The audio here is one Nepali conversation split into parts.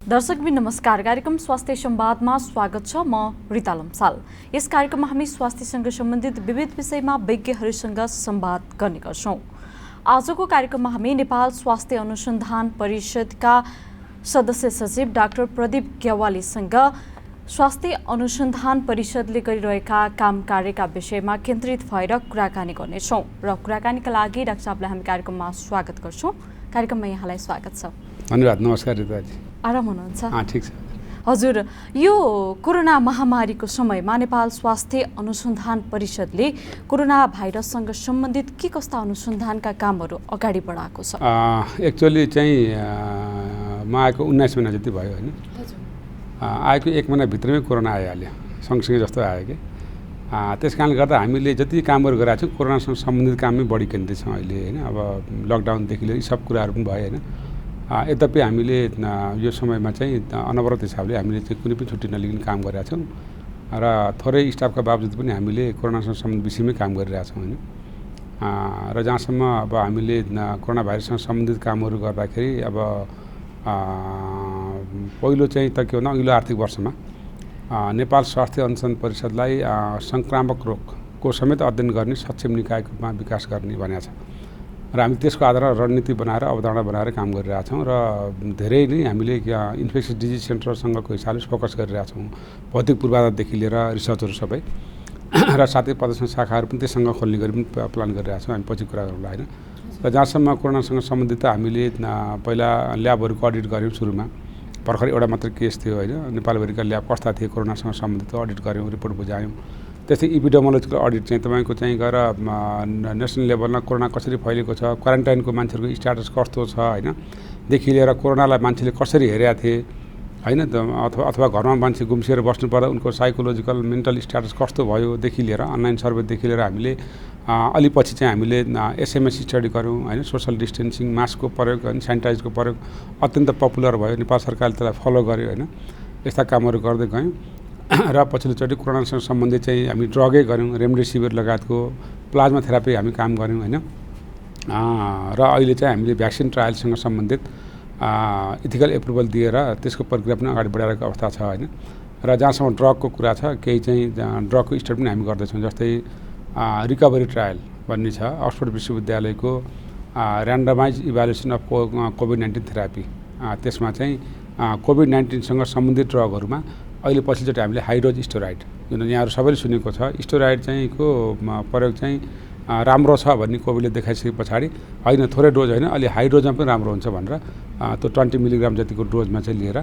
दर्शकबिन नमस्कार। कार्यक्रम स्वास्थ्य संवादमा स्वागत छ। म रिता लम्साल। यस कार्यक्रममा हामी स्वास्थ्यसँग सम्बन्धित विविध विषयमा विज्ञहरूसँग संवाद गर्ने गर्छौं। आजको कार्यक्रममा हामी नेपाल स्वास्थ्य अनुसन्धान परिषदका सदस्य सचिव डाक्टर प्रदीप ग्यावालीसँग स्वास्थ्य अनुसन्धान परिषदले गरिरहेका काम कार्यका विषयमा केन्द्रित भएर कुराकानी गर्नेछौं र कुराकानीका लागि डाक्टर साहबलाई हामी कार्यक्रममा स्वागत गर्छौं। कार्यक्रममा यहाँलाई स्वागत छ। धन्यवाद। नमस्कार रिताजी। आराम हुनुहुन्छ? ठिक छ हजुर। यो कोरोना महामारीको समयमा नेपाल स्वास्थ्य अनुसन्धान परिषदले कोरोना भाइरससँग सम्बन्धित के कस्ता अनुसन्धानका कामहरू अगाडि बढाएको छ? एक्चुअली चाहिँ म आएको 19 महिना जति भयो हैन। आएको 1 महिनाभित्रमै कोरोना आइहाल्यो, सँगसँगै जस्तो आयो कि। त्यस कारणले गर्दा हामीले जति कामहरू गरेका छौँ कोरोनासँग सम्बन्धित काममै बढी केन्द्रित छौँ अहिले हैन। अब लकडाउनदेखि लिएर यी सब कुराहरू पनि भयो हैन। यद्यपि हामीले यो समयमा चाहिँ अनवरत हिसाबले हामीले चाहिँ कुनै पनि छुट्टी नलिकन काम गरिरहेका छौँ र थोरै स्टाफका बावजुद पनि हामीले कोरोनासँग सम्बन्धित विषयमै काम गरिरहेका छौँ हैन। र जहाँसम्म अब हामीले कोरोना भाइरससँग सम्बन्धित कामहरू गर्दाखेरि अब पहिलो चाहिँ त के भन्दा अघिल्लो आर्थिक वर्षमा नेपाल स्वास्थ्य अनुसन्धान परिषदलाई संक्रामक रोगको समेत अध्ययन गर्ने सक्षम निकायको रूपमा विकास गर्ने भनेको छ र हामी त्यसको आधारमा रणनीति बनाएर अवधारणा बनाएर काम गरिरहेछौँ र धेरै नै हामीले इन्फेक्सियस डिजिज सेन्टरसँगको हिसाबले फोकस गरिरहेछौँ। भौतिक पूर्वाधारदेखि लिएर रिसर्चहरू सबै र साथै प्रदर्शन शाखाहरू पनि त्यससँग खोल्ने गरी पनि प्लान गरिरहेछौँ हामी पछि कुरा गरौँला हैन। र जहाँसम्म कोरोनासँग सम्बन्धित हामीले पहिला ल्याबहरूको अडिट गऱ्यौँ। सुरुमा भर्खर एउटा मात्र केस थियो हैन। नेपालभरिका ल्याब कस्ता थिए कोरोनासँग सम्बन्धित अडिट गऱ्यौँ, रिपोर्ट बुझायौँ। त्यस्तै इपिडेमोलोजिकल अडिट चाहिँ तपाईँको चाहिँ गएर नेसनल लेभलमा कोरोना कसरी फैलेको छ, क्वारेन्टाइनको मान्छेहरूको स्ट्याटस कस्तो छ हैन, देखि लिएर कोरोनालाई मान्छेले कसरी हेरेका थिए हैन, अथवा घरमा मान्छे गुम्सिएर बस्नु पर्दा उनको साइकोलोजिकल मेन्टल स्ट्याटस कस्तो भयो देखि लिएर अनलाइन सर्वेदेखि लिएर हामीले अलि पछि चाहिँ हामीले एसएमएस स्टडी गऱ्यौँ हैन। सोशल डिस्टेन्सिङ, मास्कको प्रयोग अनि सेनिटाइजको प्रयोग अत्यन्त पपुलर भयो। नेपाल सरकारले त्यसलाई फलो गर्यो हैन। यस्ता कामहरू गर्दै गयौँ र पछिल्लोचोटि कोरोनासँग सम्बन्धित चाहिँ हामी ड्रगै गऱ्यौँ, रेमडेसिभिर लगायतको प्लाज्मा थेरापी हामी काम गऱ्यौँ हैन। र अहिले चाहिँ हामीले भ्याक्सिन ट्रायलसँग सम्बन्धित इथिकल एप्रुभल दिएर त्यसको प्रक्रिया पनि अगाडि बढाइरहेको अवस्था छ हैन। र जहाँसम्म ड्रगको कुरा छ केही चाहिँ ड्रगको स्टडी पनि हामी गर्दैछौँ। जस्तै रिकभरी ट्रायल भन्ने छ अक्सफोर्ड विश्वविद्यालयको randomise evaluation of COVID-19 therapy. त्यसमा चाहिँ कोभिड-19सँग सम्बन्धित ड्रगहरूमा अहिले पछिल्लोचोटि हामीले हाई डोज स्टेरोइड, जुन यहाँहरू सबैले सुनेको छ, स्टेरोइड चाहिँ को प्रयोग चाहिँ राम्रो छ भन्ने कोभिडले देखाइसके पछाडि होइन थोरै डोज होइन अलि हाई डोजमा पनि राम्रो हुन्छ भनेर त्यो 20 मिलिग्राम जतिको डोजमा चाहिँ लिएर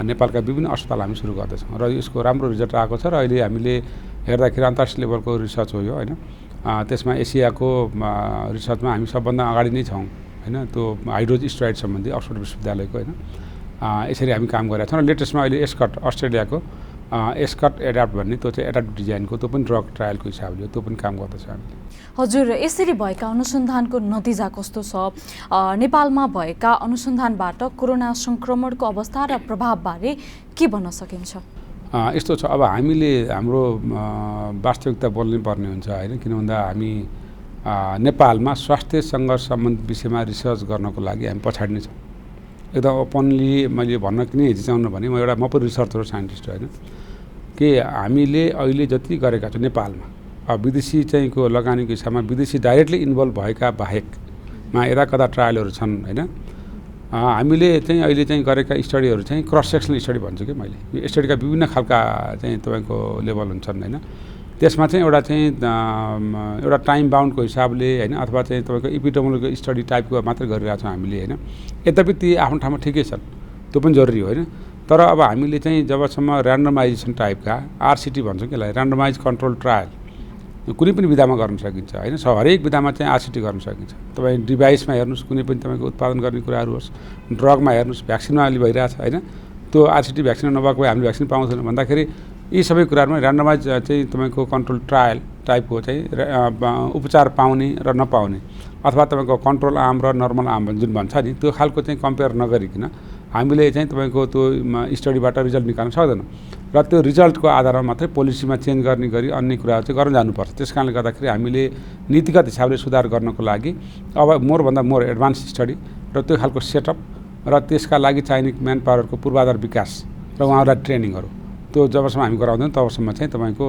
नेपालका विभिन्न अस्पताल हामी सुरु गर्दैछौँ र यसको राम्रो रिजल्ट आएको छ। र अहिले हामीले हेर्दाखेरि अन्तर्राष्ट्रिय लेभलको रिसर्च हो यो होइन। त्यसमा एसियाको रिसर्चमा हामी सबभन्दा अगाडि नै छौँ होइन। त्यो हाई डोज स्टेरोइड सम्बन्धी अक्सफोर्ड विश्वविद्यालयको होइन। यसरी हामी काम गरिरहेका छौँ र लेटेस्टमा अहिले एस्कट अस्ट्रेलियाको एस्कट एडाप्ट भन्ने त्यो चाहिँ एडाप्ट डिजाइनको त्यो पनि ड्रग ट्रायलको हिसाबले त्यो पनि काम गर्दैछ हामीले। हजुर, यसरी भएका अनुसन्धानको नतिजा कस्तो छ? नेपालमा भएका अनुसन्धानबाट कोरोना सङ्क्रमणको अवस्था र प्रभावबारे के भन्न सकिन्छ? यस्तो छ, अब हामीले हाम्रो वास्तविकता बोल्नै पर्ने हुन्छ होइन। किन भन्दा हामी नेपालमा स्वास्थ्यसँग सम्बन्धित विषयमा रिसर्च गर्नको लागि हामी पछाडि नै छौँ एकदम ओपनली। मैले भन्न किन हिचकिचाउनु भने म पनि रिसर्चर साइन्टिस्ट होइन कि हामीले अहिले जति गरेका छौँ नेपालमा विदेशी चाहिँ को लगानीको हिसाबमा विदेशी डाइरेक्टली इन्भल्भ भएका बाहेकमा यता कता ट्रायलहरू छन् होइन। हामीले चाहिँ अहिले चाहिँ गरेका स्टडीहरू चाहिँ क्रस सेक्सनल स्टडी भन्छु कि मैले। यो स्टडीका विभिन्न खालका चाहिँ तपाईँको लेभल हुन्छन् होइन। त्यसमा चाहिँ एउटा टाइम बााउन्डको हिसाबले होइन अथवा चाहिँ तपाईँको इपिडेमोलोजिकल स्टडी टाइपको मात्रै गरिरहेको छौँ हामीले होइन। यद्यपि ती आफ्नो ठाउँमा ठिकै छन्, त्यो पनि जरुरी होइन। तर अब हामीले चाहिँ जबसम्म ऱ्यान्डमाइजेसन टाइपका आरसिटी भन्छौँ कि ऱ्यान्डमाइज कन्ट्रोल ट्रायल कुनै पनि विधामा गर्न सकिन्छ होइन। हरेक विधामा चाहिँ आरसिटी गर्न सकिन्छ। तपाईँ डिभाइसमा हेर्नुहोस्, कुनै पनि तपाईँको उत्पादन गर्ने कुराहरू होस्, ड्रगमा हेर्नुहोस्, भ्याक्सिनमा अलि भइरहेछ होइन। त्यो आरसिटी भ्याक्सिन नभएको भए हामीले भ्याक्सिन पाउँदैनौँ भन्दाखेरि यी सबै कुराहरूमा ऱ्यान्डमाइज चाहिँ तपाईँको कन्ट्रोल ट्रायल टाइपको चाहिँ उपचार पाउने र नपाउने अथवा तपाईँको कन्ट्रोल आर्म र नर्मल आर्म जुन भन्छ नि त्यो खालको चाहिँ कम्पेयर नगरिकन हामीले चाहिँ तपाईँको त्यो स्टडीबाट रिजल्ट निकाल्न सक्दैनौँ र त्यो रिजल्टको आधारमा मात्रै पोलिसीमा चेन्ज गर्ने गरी अन्य कुराहरू चाहिँ गर्न जानुपर्छ। त्यस कारणले गर्दाखेरि हामीले नीतिगत हिसाबले सुधार गर्नको लागि अब मोरभन्दा मोर एडभान्स स्टडी र त्यो खालको सेटअप र त्यसका लागि चाहिने म्यान पावरको पूर्वाधार विकास र उहाँहरूलाई ट्रेनिङहरू त्यो जबसम्म हामी गराउँदैनौँ तबसम्म चाहिँ तपाईँको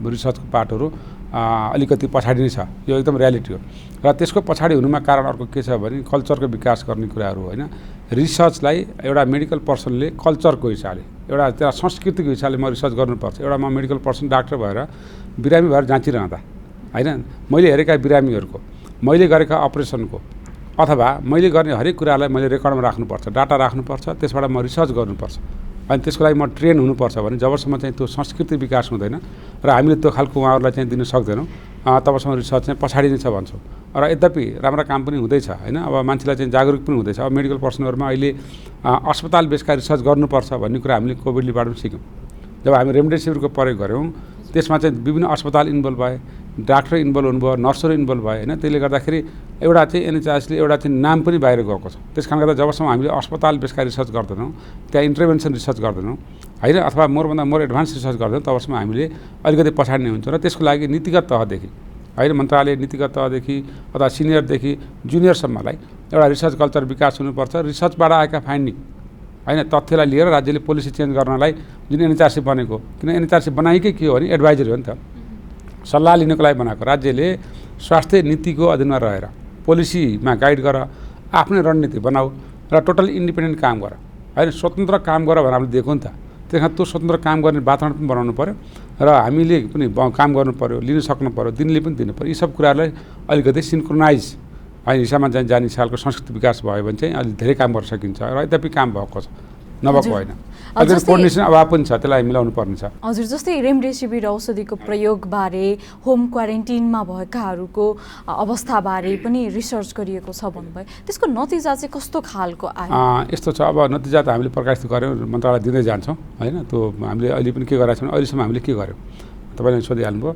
रिसर्चको पार्टहरू अलिकति पछाडि नै छ। यो एकदम रियालिटी हो। र त्यसको पछाडि हुनुमा कारण अर्को के छ भने कल्चरको विकास गर्ने कुराहरू होइन। रिसर्चलाई एउटा मेडिकल पर्सनले कल्चरको हिसाबले एउटा त्यहाँ संस्कृतिको हिसाबले म रिसर्च गर्नुपर्छ। एउटा म मेडिकल पर्सन डाक्टर भएर बिरामी भएर जाँचिरहँदा होइन मैले हेरेका बिरामीहरूको मैले गरेका अपरेसनको अथवा मैले गर्ने हरेक कुरालाई मैले रेकर्डमा राख्नुपर्छ, डाटा राख्नुपर्छ, त्यसबाट म रिसर्च गर्नुपर्छ अनि त्यसको लागि म ट्रेन हुनुपर्छ भने जबसम्म चाहिँ त्यो संस्कृति विकास हुँदैन र हामीले त्यो खालको उहाँहरूलाई चाहिँ दिन सक्दैनौँ तबसम्म रिसर्च चाहिँ पछाडि नै छ भन्छौँ। र यद्यपि राम्रा काम पनि हुँदैछ होइन। अब मान्छेलाई चाहिँ जागरुक पनि हुँदैछ। अब मेडिकल पर्सनहरूमा अहिले अस्पताल बेसका रिसर्च गर्नुपर्छ भन्ने कुरा हामीले कोभिडबाट पनि सिक्यौँ। जब हामी रेमडेसिभिरको प्रयोग गऱ्यौँ त्यसमा चाहिँ विभिन्न अस्पताल इन्भल्भ भए, डाक्टर इन्भल्भ हुनुभयो, नर्सहरू इन्भल्भ भए होइन। त्यसले गर्दाखेरि एउटा चाहिँ एनएचआरसीले एउटा चाहिँ नाम पनि बाहिर गएको छ। त्यस कारणले गर्दा जबसम्म हामीले अस्पताल बेसका रिसर्च गर्दैनौँ, त्यहाँ इन्टरभेन्सन रिसर्च गर्दैनौँ होइन अथवा मोरभन्दा मोर एडभान्स रिसर्च गर्दैनौँ तबसम्म हामीले अलिकति पछाडि नै हुन्छ। र त्यसको लागि नीतिगत तहदेखि होइन मन्त्रालय नीतिगत तहदेखि अथवा सिनियरदेखि जुनियरसम्मलाई एउटा रिसर्च कल्चर विकास हुनुपर्छ। रिसर्चबाट आएका फाइन्डिङ होइन तथ्यलाई लिएर राज्यले पोलिसी चेन्ज गर्नलाई जुन एनएचआरसी बनेको, किन एनएचआरसी बनाएकै के हो भने एडभाइजरी हो नि त, सल्लाह लिनको लागि बनाएको। राज्यले स्वास्थ्य नीतिको अधीनमा रहेर पोलिसीमा गाइड गर, आफ्नै रणनीति बनाऊ र टोटल इन्डिपेन्डेन्ट काम गर होइन, स्वतन्त्र काम गर भनेर हामीले दिएको नि त। त्यस कारण त्यो स्वतन्त्र काम गर्ने वातावरण पनि बनाउनु पऱ्यो र हामीले पनि काम गर्नु पऱ्यो, लिन सक्नु पऱ्यो, दिनले पनि दिनु पऱ्यो। यी सब कुराहरूलाई अलिकति सिन्क्रोनाइज होइन हिसाबमा जाने खालको संस्कृति विकास भयो भने चाहिँ अलिक धेरै काम गर्न सकिन्छ र यद्यपि काम भएको छ, नभएको होइन। अलिकति कोर्डिनेसन अभाव पनि छ, त्यसलाई मिलाउनु पर्ने छ। हजुर, जस्तै रेमडेसिभिर औषधिको प्रयोगबारे, होम क्वारेन्टिनमा भएकाहरूको अवस्थाबारे पनि रिसर्च गरिएको छ भन्नुभयो। त्यसको नतिजा चाहिँ कस्तो खालको आयो? यस्तो छ, अब नतिजा त हामीले प्रकाशित गऱ्यौँ, मन्त्रालय दिँदै जान्छौँ होइन। त्यो हामीले अहिले पनि के गरेका छौँ, अहिलेसम्म हामीले के गर्यौँ तपाईँले सोधिहाल्नुभयो।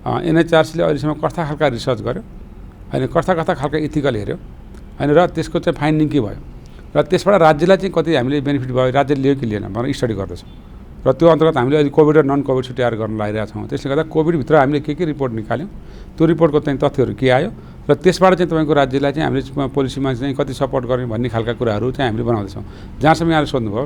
एनएचआरसीले अहिलेसम्म कस्ता खालका रिसर्च गर्यो होइन, कस्ता खालका इथिकल हेऱ्यो होइन र त्यसको चाहिँ फाइन्डिङ के भयो र त्यसबाट राज्यलाई चाहिँ कति हामीले बेनिफिट भयो, राज्यले लियो कि लिएन भनेर स्टडी गर्दैछौँ। र त्यो अन्तर्गत हामीले अहिले कोभिड र नन कोभिड तयार गर्न लागिरहेका छौँ। त्यसले गर्दा कोभिडभित्र हामीले के रिपोर्ट निकाल्यौँ, त्यो रिपोर्टको चाहिँ तथ्यहरू के आयो र त्यसबाट चाहिँ तपाईँको राज्यलाई चाहिँ हामीले पोलिसीमा चाहिँ कति सपोर्ट गर्ने भन्ने खालका कुराहरू चाहिँ हामीले बनाउँदैछौँ। जहाँसम्म यहाँले सोध्नुभयो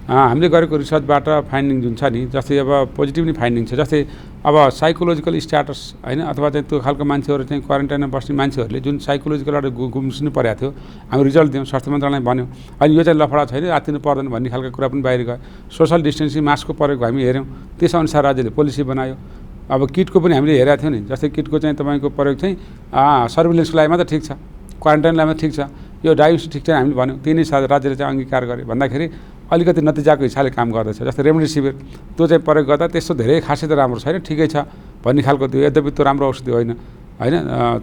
हामीले गरेको रिसर्चबाट फाइन्डिङ जुन छ नि, जस्तै अब पोजिटिभ नै फाइन्डिङ छ। जस्तै अब साइकोलोजिकल स्ट्याटस होइन अथवा चाहिँ त्यो खालको मान्छेहरू चाहिँ क्वारेन्टाइनमा बस्ने मान्छेहरूले जुन साइकोलोजिकल गुम्सिनु परेको थियो, हामी रिजल्ट दियौँ, स्वास्थ्य मन्त्रालयले भन्यो अनि यो चाहिँ लफडा छैन, रातिनु पर्दैन भन्ने खालको कुरा पनि बाहिर गयो। सोसल डिस्टेन्सिङ मास्कको प्रयोग हामी हेऱ्यौँ, त्यसअनुसार राज्यले पोलिसी बनायो। अब किटको पनि हामीले हेरेका थियौँ नि, जस्तै किटको चाहिँ तपाईँको प्रयोग चाहिँ सर्भिलेन्सको लागि मात्रै ठिक छ, क्वारेन्टाइनलाई मात्रै ठिक छ, यो डायग्नोसिस ठिक छैन हामीले भन्यौँ। त्यही नै राज्यले चाहिँ अङ्गीकार गरे भन्दाखेरि अलिकति नतिजाको हिसाबले काम गर्दैछ। जस्तै रेमडेसिभिर त्यो चाहिँ प्रयोग गर्दा त्यस्तो धेरै खासै त राम्रो छैन, ठिकै छ भन्ने खालको त्यो, यद्यपि त्यो राम्रो औषधि होइन होइन।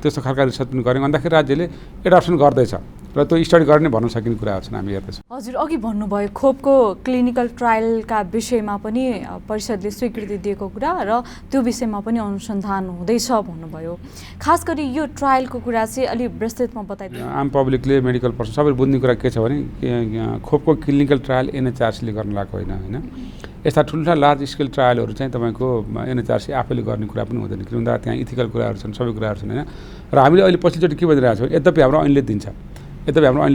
त्यस्तो खालका रिसर्च पनि गऱ्यौँ भन्दाखेरि राज्यले एडप्सन गर्दैछ र त्यो स्टडी गर्ने भन्न सकिने कुराहरू छन्, हामी हेर्दैछौँ। हजुर, अघि भन्नुभयो खोपको क्लिनिकल ट्रायलका विषयमा पनि परिषदले स्वीकृति दिएको कुरा र त्यो विषयमा पनि अनुसन्धान हुँदैछ भन्नुभयो। खास गरी यो ट्रायलको कुरा चाहिँ अलिक विस्तृतमा बताइदिनु। आम पब्लिकले, मेडिकल पर्सन सबैले बुझ्ने कुरा के छ भने खोपको क्लिनिकल ट्रायल एनएचआरसीले गर्न लागेको होइन। यस्ता ठुल्ठुला लार्ज स्केल ट्रायलहरू चाहिँ तपाईँको एनएचआरसी आफैले गर्ने कुरा पनि हुँदैन, किन भन्दा त्यहाँ इथिकल कुराहरू छन्, सबै कुराहरू छन् होइन। र हामीले अहिले पछिल्लोचोटि के भनिरहेको छौँ, यद्यपि हाम्रो ऐनले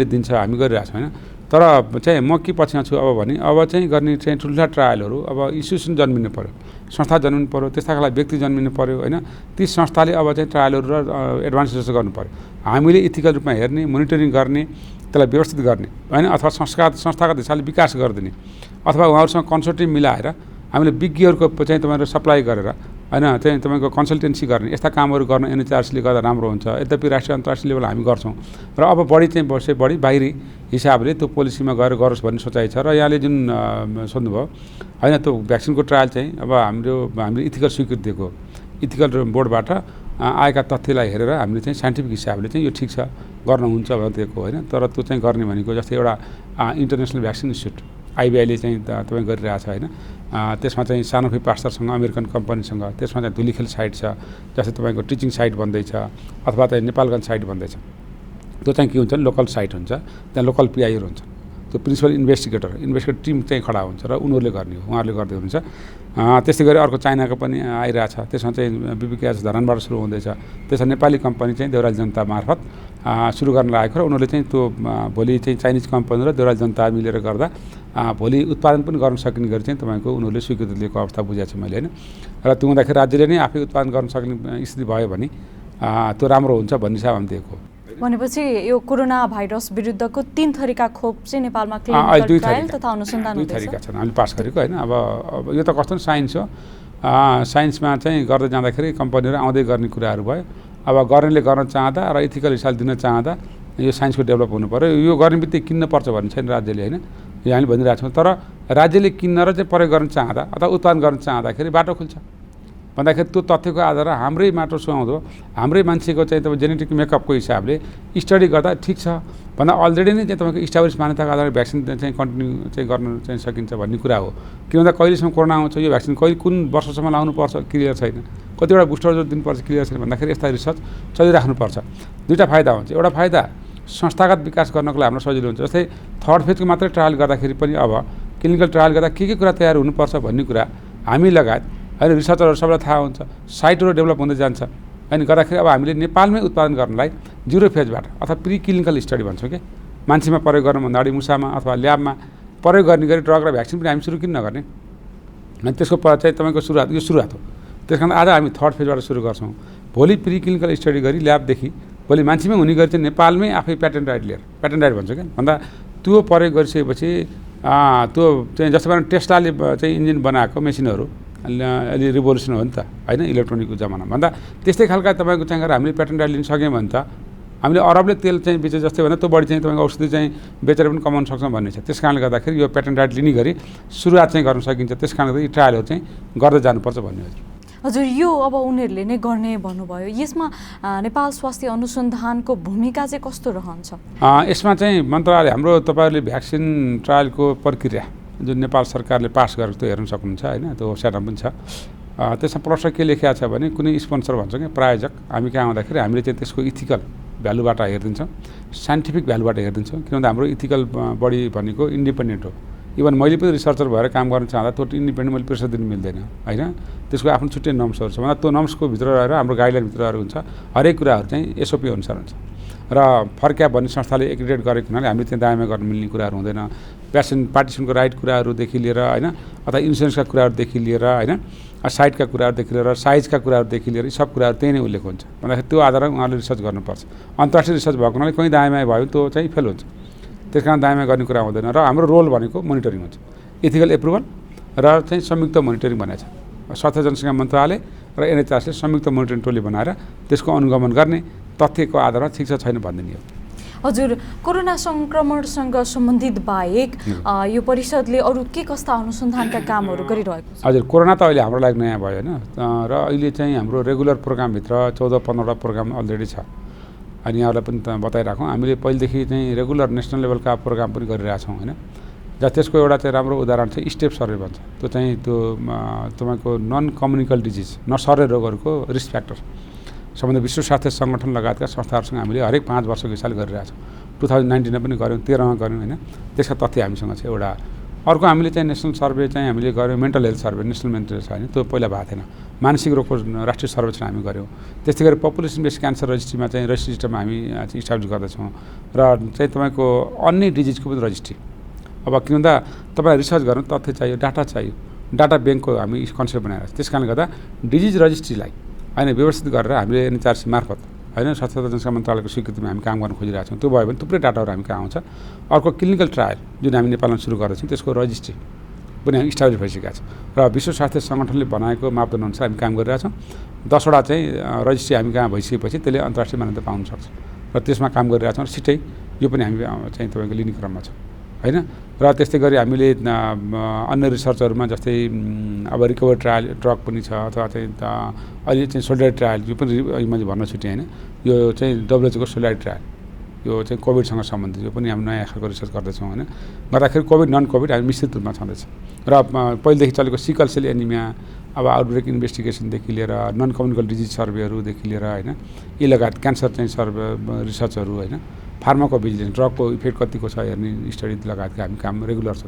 दिन्छ, हामी गरिरहेको छौँ होइन। तर चाहिँ म के पछ्याउँछु अब भने अब चाहिँ गर्ने चाहिँ ठुल्ठुला ट्रायलहरू अब इन्स्टिट्युसन जन्मिनु पऱ्यो, संस्था जन्मिनु पऱ्यो, त्यस्ता खालका व्यक्ति जन्मिनु पऱ्यो होइन। ती संस्थाले अब चाहिँ ट्रायलहरू र एडभान्स रिसर्च गर्नु पऱ्यो। हामीले इथिकल रूपमा हेर्ने, मोनिटरिङ गर्ने, त्यसलाई व्यवस्थित गर्ने होइन, अथवा संस्थागत हिसाबले विकास गरिदिने, अथवा उहाँहरूसँग कन्सल्टेन्ट मिलाएर हामीले विज्ञहरूको चाहिँ तपाईँहरू सप्लाई गरेर होइन चाहिँ तपाईँको कन्सल्टेन्सी गर्ने, यस्ता कामहरू गर्न एनएचआरसीले गर्दा राम्रो हुन्छ। यद्यपि राष्ट्रिय अन्तर्राष्ट्रिय लेभल हामी गर्छौँ र अब बढी चाहिँ बढी बाहिरी हिसाबले त्यो पोलिसीमा गएर गरोस् भन्ने सोचाइ छ। र यहाँले जुन सोध्नुभयो होइन, त्यो भ्याक्सिनको ट्रायल चाहिँ अब हामीले इथिकल स्वीकृति दिएको, इथिकल बोर्डबाट आएका तथ्यलाई हेरेर हामीले चाहिँ साइन्टिफिक हिसाबले चाहिँ यो ठिक छ गर्न हुन्छ भनेर दिएको होइन। तर त्यो चाहिँ गर्ने भनेको जस्तै एउटा इन्टरनेसनल भ्याक्सिन इन्स्टिट्युट आइबिआईले चाहिँ तपाईँ गरिरहेको छ होइन। त्यसमा चाहिँ सानोफी पास्टरसँग, अमेरिकन कम्पनीसँग, त्यसमा चाहिँ धुलीखेल साइट छ, जस्तै तपाईँको टिचिङ साइट बन्दैछ अथवा चाहिँ नेपालगञ्ज साइट बन्दैछ। त्यो चाहिँ के हुन्छ भने लोकल साइट हुन्छ, त्यहाँ लोकल पिआईहरू हुन्छ, त्यो प्रिन्सिपल इन्भेस्टिगेटर टिम चाहिँ खडा हुन्छ र उनीहरूले गर्ने हो, उहाँहरूले गर्दै हुनुहुन्छ। त्यस्तै गरी अर्को चाइनाको पनि आइरहेछ, त्यसमा चाहिँ बिबिकेएस धरानबाट सुरु हुँदैछ, त्यसमा नेपाली कम्पनी चाहिँ देउराली जनता मार्फत सुरु गर्न लागेको र उनीहरूले चाहिँ त्यो भोलि चाहिँ चाइनिज कम्पनी र देउराली जनता मिलेर गर्दा भोलि उत्पादन पनि गर्न सकिने गरी चाहिँ तपाईँको उनीहरूले स्वीकृति लिएको अवस्था बुझाएको छु मैले होइन। र त्यो हुँदाखेरि राज्यले नै आफै उत्पादन गर्न सक्ने स्थिति भयो भने त्यो राम्रो हुन्छ भन्ने हिसाब हामी दिएको। भनेपछि यो कोरोना भाइरस विरुद्धको 3 थरीका खोप चाहिँ नेपालमा अहिले क्लिनिकल ट्रायल तथा अनुसन्धान दुई हुँदैछ। थरीका छन् हामीले पास गरेको होइन। अब यो त कस्तो साइन्स हो, साइन्समा चाहिँ गर्दै जाँदाखेरि कम्पनीहरू आउँदै गर्ने कुराहरू भयो। अब गर्नेले गर्न चाहँदा र इथिकल हिसाबले दिन चाहँदा यो साइन्सको डेभलप हुनु पऱ्यो। यो गर्ने बित्तिकै किन्नुपर्छ भन्ने छैन राज्यले होइन, यो हामीले भनिरहेको छौँ। तर राज्यले किन्न र चाहिँ प्रयोग गर्न चाहँदा अथवा उत्पादन गर्न चाहँदाखेरि बाटो खुल्छ भन्दाखेरि त्यो तथ्यको आधार हाम्रै माटो सुहाउँदो हाम्रै मान्छेको चाहिँ तपाईँ जेनेटिक मेकअपको हिसाबले स्टडी गर्दा ठिक छ भन्दा अलरेडी नै चाहिँ तपाईँको इस्टाब्लिस मान्यताको आधारमा भ्याक्सिन चाहिँ कन्टिन्यू चाहिँ गर्न चाहिँ सकिन्छ भन्ने कुरा हो। किन भन्दा कहिलेसम्म कोरोना आउँछ, यो भ्याक्सिन कहिले कुन वर्षसम्म लाउनुपर्छ क्लियर छैन, कतिवटा बुस्टर डोज दिनुपर्छ क्लियर छैन भन्दाखेरि यस्ता रिसर्च चलिराख्नुपर्छ। दुईवटा फाइदा हुन्छ। एउटा फाइदा संस्थागत विकास गर्नको लागि हाम्रो सजिलो हुन्छ। जस्तै थर्ड फेजको मात्रै ट्रायल गर्दाखेरि पनि अब क्लिनिकल ट्रायल गर्दा के कुरा तयार हुनुपर्छ भन्ने कुरा हामी लगायत होइन रिसर्चरहरू सबैलाई थाहा हुन्छ। साइटहरू डेभलप हुँदै जान्छ होइन। गर्दाखेरि अब हामीले नेपालमै उत्पादन गर्नलाई 0 फेजबाट अथवा प्री क्लिनिकल स्टडी भन्छौँ कि मान्छेमा प्रयोग गर्नुभन्दा अगाडि मुसामा अथवा ल्याबमा प्रयोग गर्ने गरी ड्रग र भ्याक्सिन पनि हामी सुरु किन नगर्ने। अनि त्यसको चाहिँ तपाईँको सुरुवात हो। त्यस कारण आज हामी थर्ड फेजबाट सुरु गर्छौँ। भोलि प्री क्लिनिकल स्टडी गरी ल्याबदेखि भोलि मान्छेमै हुने गरी चाहिँ नेपालमै आफै प्याटेन्ट राइट लिएर प्याटेन्ट राइट भन्छ क्या भन्दा त्यो प्रयोग गरिसकेपछि त्यो चाहिँ जस्तो भने टेस्लाले चाहिँ इन्जिन बनाएको मेसिनहरू अहिले रिभोल्युसन हो नि त होइन, इलेक्ट्रोनिकको जमानामा भन्दा त्यस्तै खालका तपाईँको चाहिँ हामीले प्याटेन्ट राइट लिन सक्यौँ भने त हामीले अरबले तेल चाहिँ बेचे जस्तै भन्दा त्यो बढी चाहिँ तपाईँको औषधि चाहिँ बेचेर पनि कमाउन सक्छौँ भन्ने छ। त्यस कारणले गर्दाखेरि यो प्याटेन्ट राइट लिने गरी सुरुवात चाहिँ गर्न सकिन्छ। त्यस कारणले गर्दा यी ट्रायलहरू चाहिँ गर्दै जानुपर्छ भन्ने हो। हजुर, यो अब उनीहरूले नै गर्ने भन्नुभयो, यसमा नेपाल स्वास्थ्य अनुसन्धानको भूमिका चाहिँ कस्तो रहन्छ? यसमा चाहिँ मन्त्रालय हाम्रो तपाईँहरूले भ्याक्सिन ट्रायलको प्रक्रिया जुन नेपाल सरकारले पास गरेको त्यो हेर्न सक्नुहुन्छ होइन, त्यो वेबसाइटमा पनि छ। त्यसमा प्रश्न के लेखिएको छ भने कुनै स्पोन्सर भन्छ कि प्रायोजक हामी कहाँ आउँदाखेरि हामीले चाहिँ त्यसको इथिकल भ्यालुबाट हेरिदिन्छौँ, साइन्टिफिक भ्यालुबाट हेरिदिन्छौँ। किनभने हाम्रो इथिकल बडी भनेको इन्डिपेन्डेन्ट हो। इभन मैले पनि रिसर्चर भएर काम गर्न चाहँदा त्यो इन्डिपेन्डेन्ट मैले प्रेसर दिनु मिल्दैन होइन। त्यसको आफ्नो छुट्टै नर्म्सहरू छ। भन्दा त्यो नर्म्सको भित्र रहेर हाम्रो गाइडलाइनभित्रहरू हुन्छ। हरेक कुराहरू चाहिँ एसओपी अनुसार हुन्छ। र फर्क्या भन्ने संस्थाले एक्रिडेट गरेको हुनाले हामीले त्यहाँ दायाँमा गर्न मिल्ने कुराहरू हुँदैन। पेसेन्ट पार्टिसनको राइट कुराहरूदेखि लिएर होइन अथवा इन्सुरेन्सका कुराहरूदेखि लिएर होइन साइटका कुराहरूदेखि लिएर साइजका कुराहरूदेखि लिएर सब कुराहरू त्यही नै उल्लेख हुन्छ। भन्दाखेरि त्यो आधारमा उहाँले रिसर्च गर्नुपर्छ। अन्तर्राष्ट्रिय रिसर्च भएको हुनाले कहीँ दायाँमा भयो भने त्यो चाहिँ फेल हुन्छ। त्यस कारण दायाँमा गर्ने कुरा हुँदैन। र हाम्रो रोल भनेको मोनिटरिङ हुन्छ, इथिकल एप्रुभल र चाहिँ संयुक्त मोनिटरिङ भनेको छ। स्वास्थ्य जनसङ्ख्या मन्त्रालय र एनएचआरसीले संयुक्त मोनिटरिङ टोली बनाएर त्यसको अनुगमन गर्ने तथ्यको आधारमा ठिक छ छैन भनिदिने हो। हजुर, कोरोना सङ्क्रमणसँग सम्बन्धित बाहेक यो परिषदले अरू के कस्ता अनुसन्धानका कामहरू गरिरहेको छ? हजुर, कोरोना त अहिले हाम्रो लागि नयाँ भयो होइन। र अहिले चाहिँ हाम्रो रेगुलर प्रोग्रामभित्र 14-15वटा प्रोग्राम अलरेडी छ। अनि यहाँहरूलाई पनि बताइराखौँ, हामीले पहिलेदेखि चाहिँ रेगुलर नेसनल लेभलका प्रोग्राम पनि गरिरहेछौँ होइन। त्यसको एउटा चाहिँ राम्रो उदाहरण चाहिँ स्टेप सर्वे भन्छ। त्यो चाहिँ त्यो तपाईँको नन कम्युनिकल डिजिज नसर्ने रोगहरूको रिस्क फ्याक्टर सम्बन्धी विश्व स्वास्थ्य सङ्गठन लगायतका संस्थाहरूसँग हामीले हरेक 5 वर्षको हिसाबले गरिरहेछौँ। 2019मा पनि गऱ्यौँ, 13मा गऱ्यौँ होइन। त्यसका तथ्य हामीसँग छ एउटा। अर्को हामीले चाहिँ नेसनल सर्वे चाहिँ हामीले गऱ्यौँ, mental health survey, national mental health होइन, त्यो पहिला भएको थिएन। मानसिक रोगको राष्ट्रिय सर्वेक्षण हामी गऱ्यौँ। त्यस्तै गरी पपुलेसन बेस्ड क्यान्सर रजिस्ट्रीमा चाहिँ रजिस्ट्री सिस्टम हामी इस्टाब्लिस गर्दैछौँ। र चाहिँ तपाईँको अन्य डिजिजको पनि रजिस्ट्री। अब किन भन्दा तपाईँलाई रिसर्च गर्नु तथ्य चाहियो, डाटा चाहियो, डाटा ब्याङ्कको हामी कन्सेप्ट बनाएर त्यस कारणले गर्दा डिजिज रजिस्ट्रीलाई होइन व्यवस्थित गरेर हामीले एनएचआरसी मार्फत होइन स्वास्थ्य जनसङ्ख्या मन्त्रालयको स्वीकृतिमा हामी काम गर्न खोजिरहेको छौँ। त्यो भयो भने थुप्रै डाटाहरू हामी कहाँ आउँछ। अर्को क्लिनिकल ट्रायल जुन हामी नेपालमा सुरु गर्दैछौँ त्यसको रजिस्ट्री पनि हामी इस्टाब्लिस भइसकेका छ र विश्व स्वास्थ्य सङ्गठनले बनाएको मापदण्ड अनुसार हामी काम गरिरहेछौँ। 10वटा चाहिँ रजिस्ट्री हामी कहाँ भइसकेपछि त्यसले अन्तर्राष्ट्रिय मान्यता पाउन सक्छ र त्यसमा काम गरिरहेछौँ। र छिट्टै यो पनि हामी चाहिँ तपाईँको लिने क्रममा छ होइन। र त्यस्तै गरी हामीले अन्य रिसर्चहरूमा जस्तै अब रिकभरी ट्रायल ड्रग पनि छ अथवा चाहिँ अहिले चाहिँ सोलिडारिटी ट्रायल यो पनि मैले भन्न छुटेँ होइन। यो चाहिँ WHO को सोलिडारिटी ट्रायल यो चाहिँ कोभिडसँग सम्बन्धित यो पनि हामी नयाँ खालको रिसर्च गर्दैछौँ होइन। गर्दाखेरि कोभिड नन कोभिड हामी मिश्रित रूपमा छँदैछ। र पहिलेदेखि चलेको सिकल सेल एनिमिया अब आउटब्रेक इन्भेस्टिगेसनदेखि लिएर नन कम्युनिकल डिजिज सर्वेहरूदेखि लिएर होइन यी लगायत क्यान्सर चाहिँ सर्वे रिसर्चहरू होइन, फार्माको भिजिलेन्स ड्रगको इफेक्ट कतिको छ हेर्ने स्टडी लगायतका हामी काम रेगुलर छ।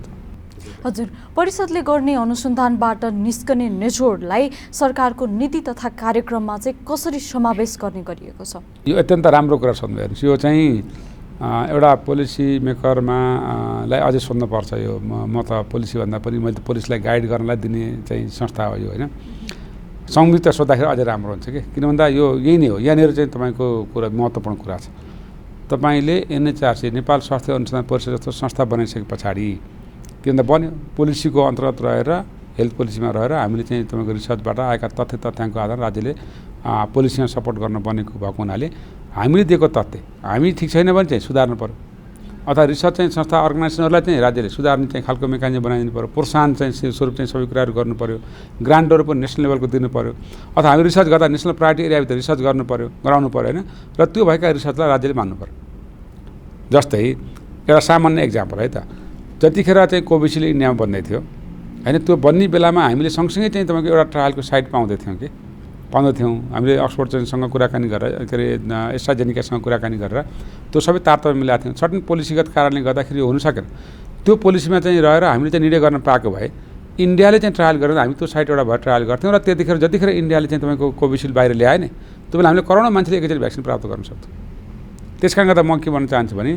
हजुर, परिषदले गर्ने अनुसन्धानबाट निस्कने निचोडलाई सरकारको नीति तथा कार्यक्रममा चाहिँ कसरी समावेश गर्ने गरिएको छ? यो अत्यन्त राम्रो कुरा सोध्नु हेर्नुहोस्। यो चाहिँ एउटा पोलिसी मेकरमा लाई अझै सोध्नुपर्छ। यो म त पोलिसीभन्दा पनि मैले पुलिसलाई गाइड गर्नलाई दिने चाहिँ संस्था हो यो, होइन। संयुक्त सोद्धाखेरि अझै राम्रो हुन्छ किन भन्दा यो यही नै हो। यहाँनिर चाहिँ तपाईँको कुरा महत्त्वपूर्ण कुरा छ। तपाईँले NHRC नेपाल स्वास्थ्य अनुसन्धान परिषद जस्तो संस्था बनाइसके पछाडि के भन्दा बन्यो, पोलिसीको अन्तर्गत रहेर हेल्थ पोलिसीमा रहेर हामीले चाहिँ तपाईँको रिसर्चबाट आएका तथ्याङ्कको आधारमा राज्यले पोलिसीमा सपोर्ट गर्न बनेको भएको हुनाले हामीले दिएको तथ्य हामी ठिक छैन भने चाहिँ सुधार्नु पऱ्यो, अथवा रिसर्च चाहिँ संस्था अर्गनाइजेसनहरूलाई चाहिँ राज्यले सुधार्ने चाहिँ खालको मेकानिजम बनाइदिनु पऱ्यो, प्रोत्साहन चाहिँ स्वरूप चाहिँ सबै कुराहरू गर्नु पऱ्यो, ग्रान्टहरू पनि नेसनल लेभलको दिनु पऱ्यो, अथवा हामी रिसर्च गर्दा नेसनल प्रायोरिटी एरियाभित्र रिसर्च गर्नु पऱ्यो, गराउनु पऱ्यो, होइन। र त्यो भएका रिसर्चलाई राज्यले मान्नु पऱ्यो। जस्तै एउटा सामान्य एक्जाम्पल है त, जतिखेर चाहिँ कोभिसिल्ड इन्डियामा बन्दै थियो, होइन, त्यो बन्ने बेलामा हामीले सँगसँगै चाहिँ तपाईँको एउटा ट्रायलको साइट पाउँदैथ्यौँ। हामीले अक्सफोर्डसँग कुराकानी गरेर, के अरे एस्ट्राजेनिकासँग कुराकानी गरेर त्यो सबै तारतम्य मिलाएको थियौँ। सर्टेन पोलिसीगत कारणले गर्दाखेरि हुन सकेन। त्यो पोलिसीमा चाहिँ रहेर हामीले चाहिँ निर्णय गर्न पाएको भए इन्डियाले चाहिँ ट्रायल गरेर हामी त्यो साइट एउटा भएर ट्रायल गर्थ्यौँ। र त्यतिखेर जतिखेर इन्डियाले चाहिँ तपाईँको कोभिसिल्ड बाहिर ल्याए नि, त्यो बेला हामीले करोडौँ मान्छेले एकैचोटि भ्याक्सिन प्राप्त गर्न सक्थ्यौँ। त्यस कारणले गर्दा म के भन्न चाहन्छु भने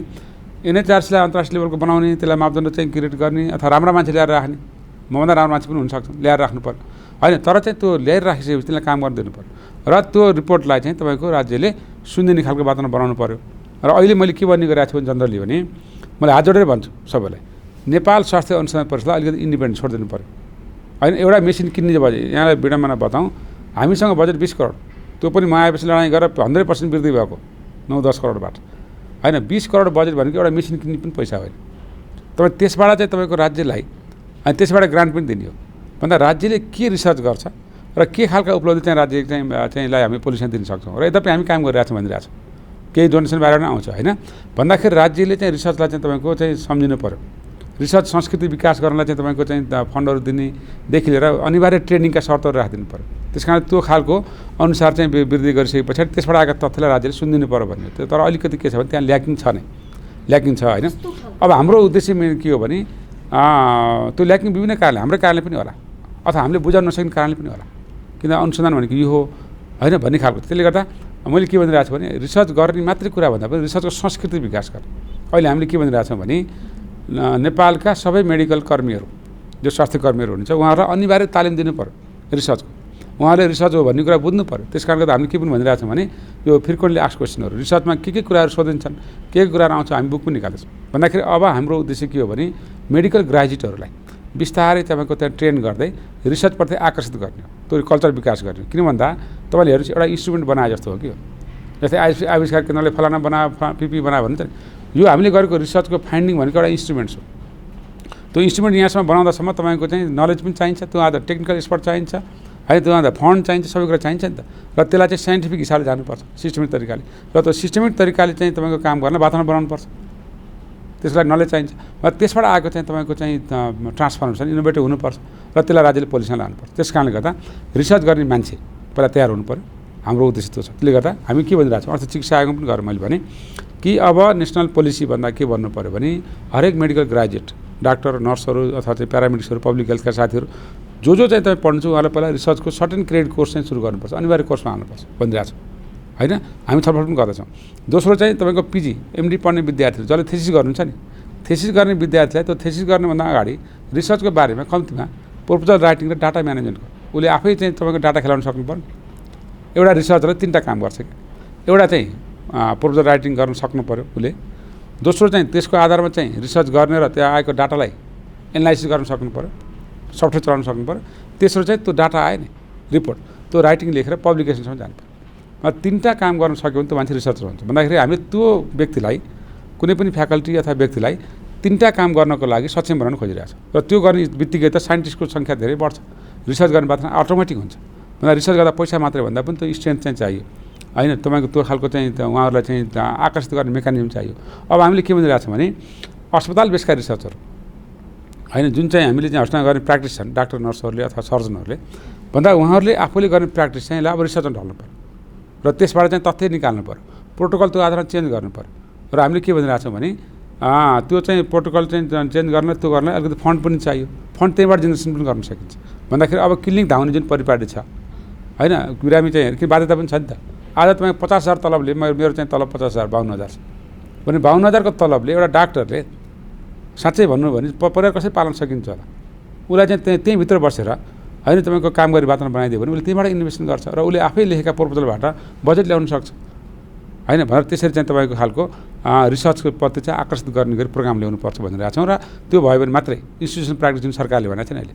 NHRCलाई अन्तर्राष्ट्रिय लेभलको बनाउने, त्यसलाई मापदण्ड चाहिँ क्रिएट गर्ने, अथवा राम्रा मान्छे ल्याएर राख्ने, मभन्दा राम्रो मान्छे पनि हुनसक्छ, ल्याएर राख्नु पर्यो, होइन। तर चाहिँ त्यो ल्याएर राखिसकेपछि त्यसलाई काम गर्न दिनु पऱ्यो र त्यो रिपोर्टलाई चाहिँ तपाईँको राज्यले सुनिदिने खालको वातावरण बनाउनु पऱ्यो। र अहिले मैले के भन्ने गरिरहेको छु भने जनरली भने मैले हात जोडेर भन्छु सबैलाई, नेपाल स्वास्थ्य अनुसन्धान परिषदलाई अलिकति इन्डिपेन्डेन्ट छोडिदिनु पऱ्यो, होइन। एउटा मेसिन किन्ने बजेट यहाँलाई विडम्बना बताउँ, हामीसँग बजेट 20 करोड, त्यो पनि म आएपछि लडाइँ गरेर 100% वृद्धि भएको 9-10 करोडबाट, होइन। 20 करोड बजेट भनेको एउटा मेसिन किन्ने पनि पैसा होइन। तपाईँ त्यसबाट चाहिँ तपाईँको राज्यलाई अनि त्यसबाट ग्रान्ट पनि दिने हो भन्दा राज्यले के रिसर्च गर्छ र के खालका उपलब्धि चाहिँ राज्य चाहिँलाई हामी पोलिसीमा दिन सक्छौँ र यद्यपि हामी काम गरिरहेको छौँ भनिरहेको छौँ। केही डोनेसन बाहिर आउँछ, होइन भन्दाखेरि राज्यले चाहिँ रिसर्चलाई चाहिँ तपाईँको चाहिँ सम्झिनु पऱ्यो। रिसर्च संस्कृति विकास गर्नलाई चाहिँ तपाईँको चाहिँ फन्डहरू दिनेदेखि लिएर अनिवार्य ट्रेनिङका शर्तहरू राखिदिनु पऱ्यो। त्यस कारण त्यो खालको अनुसार चाहिँ वृद्धि गरिसके पछाडि त्यसबाट आएका तथ्यलाई राज्यले सुनिदिनु पऱ्यो भन्ने। तर अलिकति के छ भने त्यहाँ ल्याकिङ छ, होइन। अब हाम्रो उद्देश्य मेन के हो भने त्यो ल्याकिङ विभिन्न कारणले, हाम्रो कारणले पनि होला, अथवा हामीले बुझाउन नसक्ने कारणले पनि होला, किन अनुसन्धान भनेको यो हो, होइन भन्ने खालको। त्यसले गर्दा मैले के भनिरहेको छु भने रिसर्च गर्ने मात्रै कुरा भन्दा पनि रिसर्चको संस्कृति विकास गर्ने। अहिले हामीले के भनिरहेको छौँ भने नेपालका सबै मेडिकल कर्मीहरू जो स्वास्थ्य कर्मीहरू हुनुहुन्छ उहाँहरूलाई अनिवार्य तालिम दिनु पऱ्यो रिसर्चको। उहाँले रिसर्च हो भन्ने कुरा बुझ्नु पऱ्यो। त्यस कारणले गर्दा हामीले के पनि भनिरहेको छौँ भने यो फ्रिक्वेन्टली आस्क क्वेसनहरू, रिसर्चमा के कुराहरू सोधिन्छन्, के कुराहरू आउँछ, हामी बुक पनि निकाल्दैछौँ। भन्दाखेरि अब हाम्रो उद्देश्य के हो भने मेडिकल ग्रेजुएटहरूलाई बिस्तारै तपाईँको त्यहाँ ट्रेन गर्दै रिसर्चप्रति आकर्षित गर्ने हो, त्यो कल्चर विकास गर्ने हो। किन भन्दा तपाईँले हेर्नुहोस् एउटा इन्स्ट्रुमेन्ट बनाए जस्तो हो कि हो, जस्तै आविष्कार केन्द्रले फलाना बनायो, पिपी बनायो भने चाहिँ यो हामीले गरेको रिसर्चको फाइन्डिङ भनेको एउटा इन्स्ट्रुमेन्ट हो। त्यो इन्स्ट्रुमेन्ट यहाँसम्म बनाउँदासम्म तपाईँको चाहिँ नलेज पनि चाहिन्छ, त्यो आधा टेक्निकल एक्सपर्ट चाहिन्छ, है त्यो आधा फन्ड चाहिन्छ, सबै कुरा चाहिन्छ नि त। र त्यसलाई चाहिँ साइन्टिफिक हिसाबले जानुपर्छ, सिस्टमिक तरिकाले। र त्यो सिस्टमिक तरिकाले चाहिँ तपाईँको काम गर्न वातावरण बनाउनुपर्छ, त्यसलाई नलेज चाहिन्छ। र त्यसबाट आएको चाहिँ तपाईँको चाहिँ ट्रान्सफर्मेसन इनोभेटिभ हुनुपर्छ र त्यसलाई राज्यले पोलिसीमा लानुपर्छ। त्यस कारणले गर्दा रिसर्च गर्ने मान्छे पहिला तयार हुनु पऱ्यो, हाम्रो उद्देश्य त्यो छ। त्यसले गर्दा हामी के भनिरहेको छौँ, अर्थ चिकित्सा आयोगमा पनि गरेर मैले भने कि अब नेसनल पोलिसी भन्दा के भन्नु पऱ्यो भने हरेक मेडिकल ग्रेजुएट डाक्टर, नर्सहरू अथवा चाहिँ प्यारामेडिक्सहरू, पब्लिक हेल्थका साथीहरू जो चाहिँ तपाईँ पढ्नुहुन्छ उहाँलाई पहिला रिसर्चको सर्टेन क्रेडिट कोर्स चाहिँ सुरु गर्नुपर्छ, अनिवार्य कोर्समा हाल्नुपर्छ भनिरहेको छौँ, होइन। हामी छलफल पनि गर्दैछौँ। दोस्रो चाहिँ तपाईँको PG MD पढ्ने विद्यार्थीहरू जसले थेसिस गर्नुहुन्छ नि, थेसिस गर्ने विद्यार्थीलाई त्यो थेसिस गर्नुभन्दा अगाडि रिसर्चको बारेमा कम्तीमा प्रपोजल राइटिङ र डाटा म्यानेजमेन्टको उसले आफै चाहिँ तपाईँको डाटा खेलाउन सक्नु पर्ने। एउटा रिसर्चरले 3टा काम गर्छ कि, एउटा चाहिँ प्रपोजल राइटिङ गर्न सक्नु पऱ्यो उसले, दोस्रो चाहिँ त्यसको आधारमा चाहिँ रिसर्च गर्ने र त्यहाँ आएको डाटालाई एनालाइसिस गर्न सक्नु पऱ्यो, सफ्टवेयर चलाउन सक्नु पऱ्यो, तेस्रो चाहिँ त्यो डाटा आयो नि रिपोर्ट त्यो राइटिङ लेखेर पब्लिकेसनसम्म जानु पऱ्यो। 3टा काम गर्न सक्यो भने त्यो मान्छे रिसर्चर हुन्छ। भन्दाखेरि हामीले त्यो व्यक्तिलाई, कुनै पनि फ्याकल्टी अथवा व्यक्तिलाई 3टा काम गर्नको लागि सक्षम बनाउन खोजिरहेको छ। र त्यो गर्ने बित्तिकै त साइन्टिस्टको सङ्ख्या धेरै बढ्छ, रिसर्च गर्ने बात अटोमेटिक हुन्छ। भन्दा रिसर्च गर्दा पैसा मात्रै भन्दा पनि त्यो स्ट्रेन्थ चाहिँ चाहियो, होइन। तपाईँको त्यो खालको चाहिँ उहाँहरूलाई चाहिँ आकर्षित गर्ने मेकानिजम चाहियो। अब हामीले के भनिरहेको छौँ भने अस्पताल बेसका रिसर्चहरू, होइन, जुन चाहिँ हामीले चाहिँ हस्पिटलमा गर्ने प्र्याक्टिस छन् डाक्टर नर्सहरूले अथवा सर्जनहरूले भन्दा उहाँहरूले आफूले गर्ने प्र्याक्टिस चाहिँ अब रिसर्चमा ढल्नु पऱ्यो र त्यसबाट चाहिँ तथ्य निकाल्नु पऱ्यो, प्रोटोकल त्यो आधारमा चेन्ज गर्नु पऱ्यो। र हामीले के भनिरहेको छौँ भने त्यो चाहिँ प्रोटोकल चाहिँ चेन्ज गर्न त्यो गर्न अलिकति फन्ड पनि चाहियो। फन्ड त्यहीँबाट जेनेरेसन पनि गर्न सकिन्छ भन्दाखेरि अब क्लिनिक धाउने जुन परिपाटी छ होइन, बिरामी चाहिँ कि बाध्यता पनि छ नि त। आज तपाईँ 50,000 तलबले मेरो चाहिँ तलब 50,000 52,000 छ भने 52,000 को तलबले एउटा डाक्टरले साँच्चै भन्नु भने परिवार कसरी पालन सकिन्छ होला? उसलाई चाहिँ त्यहीँभित्र बसेर होइन तपाईँको काम गरी वातावरण बनाइदियो भने उसले त्यहीँबाट इन्भेस्टमेन्ट गर्छ र उसले आफै लेखेका प्रपोजलबाट बजेट ल्याउन सक्छ होइन। भनेर त्यसरी चाहिँ तपाईँको खालको रिसर्चको प्रति चाहिँ आकर्षित गर्ने गरी प्रोग्राम ल्याउनुपर्छ भनिरहेको छौँ। र त्यो भयो भने मात्रै इन्स्टिट्युसन प्र्याक्टिस जुन सरकारले भनेको छ नि अहिले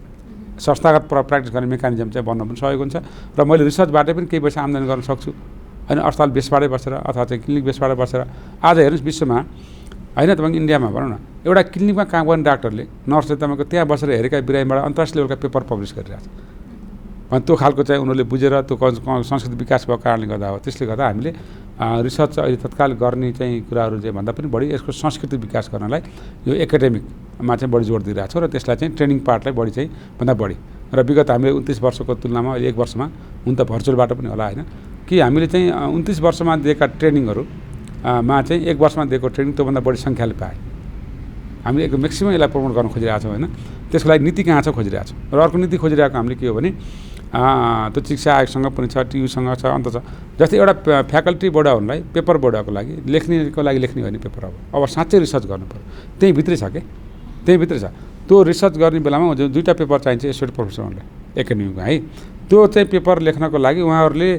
संस्थागत प्र्याक्टिस गर्ने मेकानिजम चाहिँ बन्न पनि सहयोग हुन्छ र मैले रिसर्चबाटै पनि केही पैसा आम्दानी गर्न सक्छु होइन। अस्पताल बेसबाटै बसेर अथवा चाहिँ क्लिनिक बेसबाट बसेर आज हेर्नुहोस् विश्वमा होइन तपाईँको इन्डियामा भनौँ न एउटा क्लिनिकमा काम गर्ने डाक्टरले नर्सले तपाईँको त्यहाँ बसेर हेरेका बिरामीबाट अन्तर्राष्ट्रिय लेभलका पेपर पब्लिस गरिरहेको छ। अनि त्यो खालको चाहिँ उनीहरूले बुझेर त्यो संस्कृति विकास भएको कारणले गर्दा हो। त्यसले गर्दा हामीले रिसर्च अहिले तत्काल गर्ने चाहिँ कुराहरू चाहिँ भन्दा पनि बढी यसको संस्कृति विकास गर्नलाई यो एकाडेमिकमा चाहिँ बढी जोड दिइरहेको छ र त्यसलाई चाहिँ ट्रेनिङ पार्टलाई बढी चाहिँ भन्दा बढी र विगत हामीले 29 वर्षको तुलनामा अहिले 1 वर्षमा हुन त भर्चुअलबाट पनि होला होइन कि हामीले चाहिँ 29 वर्षमा दिएका ट्रेनिङहरू मा चाहिँ 1 वर्षमा दिएको ट्रेनिङ त्योभन्दा बढी सङ्ख्याले पाए। हामीले एकदम म्याक्सिमम यसलाई प्रमोट गर्न खोजिरहेको छौँ होइन। त्यसको लागि नीति कहाँ छ खोजिरहेको छौँ र अर्को नीति खोजिरहेको हामीले के हो भने त्यो शिक्षा आयोगसँग पनि छ, टियुसँग छ, अन्त छ। जस्तै एउटा फ्याकल्टी बढाउनलाई पेपर बढाउनको लागि लेख्नेको लागि लेख्ने होइन पेपर अब साँच्चै रिसर्च गर्नु पऱ्यो त्यहीँभित्रै छ कि त्यहीँभित्रै छ। त्यो रिसर्च गर्ने बेलामा दुईवटा पेपर चाहिन्छ एसोसिएट प्रोफेसरलाई एकाडेमीको है। त्यो चाहिँ पेपर लेख्नको लागि उहाँहरूले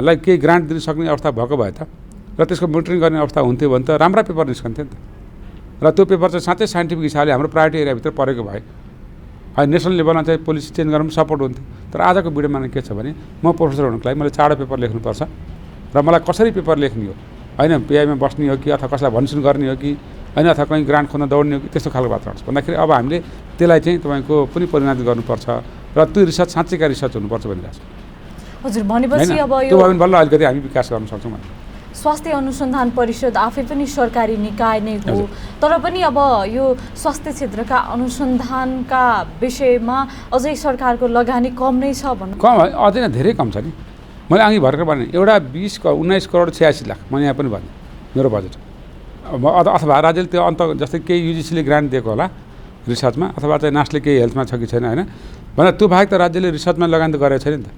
लाई केही ग्रान्ट दिन सक्ने अवस्था भएको भए त र त्यसको मोनिटरिङ गर्ने अवस्था हुन्थ्यो भने त राम्रा पेपर निस्कन्थ्यो नि त। र त्यो पेपर चाहिँ साँच्चै साइन्टिफिक हिसाबले हाम्रो प्रायोरिटी एरियाभित्र परेको भए है नेसनल लेभलमा चाहिँ पोलिसी चेन्ज गर्न पनि सपोर्ट हुन्थ्यो। तर आजको भिडियोमा के छ भने म प्रोफेसर हुनुको लागि मैले 4वटा पेपर लेख्नुपर्छ र मलाई कसरी पेपर लेख्ने हो होइन, पिआईमा बस्ने हो कि अथवा कसैलाई भनसुन गर्ने हो कि होइन अथवा कहीँ ग्रान्ट खोज्न दौड्ने हो कि त्यस्तो खालको वातावरण छ भन्दाखेरि अब हामीले त्यसलाई चाहिँ तपाईँको पनि परिणत गर्नुपर्छ र त्यो रिसर्च साँच्चैका रिसर्च हुनुपर्छ भनिरहेको छ। हजुर भनेपछि अब त्यो भयो भने बल्ल अलिकति हामी विकास गर्न सक्छौँ भने। स्वास्थ्य अनुसन्धान परिषद आफै पनि सरकारी निकाय नै हो तर पनि अब यो स्वास्थ्य क्षेत्रका अनुसन्धानका विषयमा अझै सरकारको लगानी कम नै छ भन्नु? कम अझै नै धेरै कम छ नि। मैले अघि भर्खर भने एउटा 19 करोड 86 लाख मैले यहाँ पनि भने मेरो बजेट अथवा राज्यले त्यो अन्त जस्तै केही युजिसीले ग्रान्ट दिएको होला रिसर्चमा अथवा चाहिँ नासले केही हेल्थमा छ कि छैन होइन भनेर त्यो बाहेक त राज्यले रिसर्चमा लगानी त गरेको छैन नि त।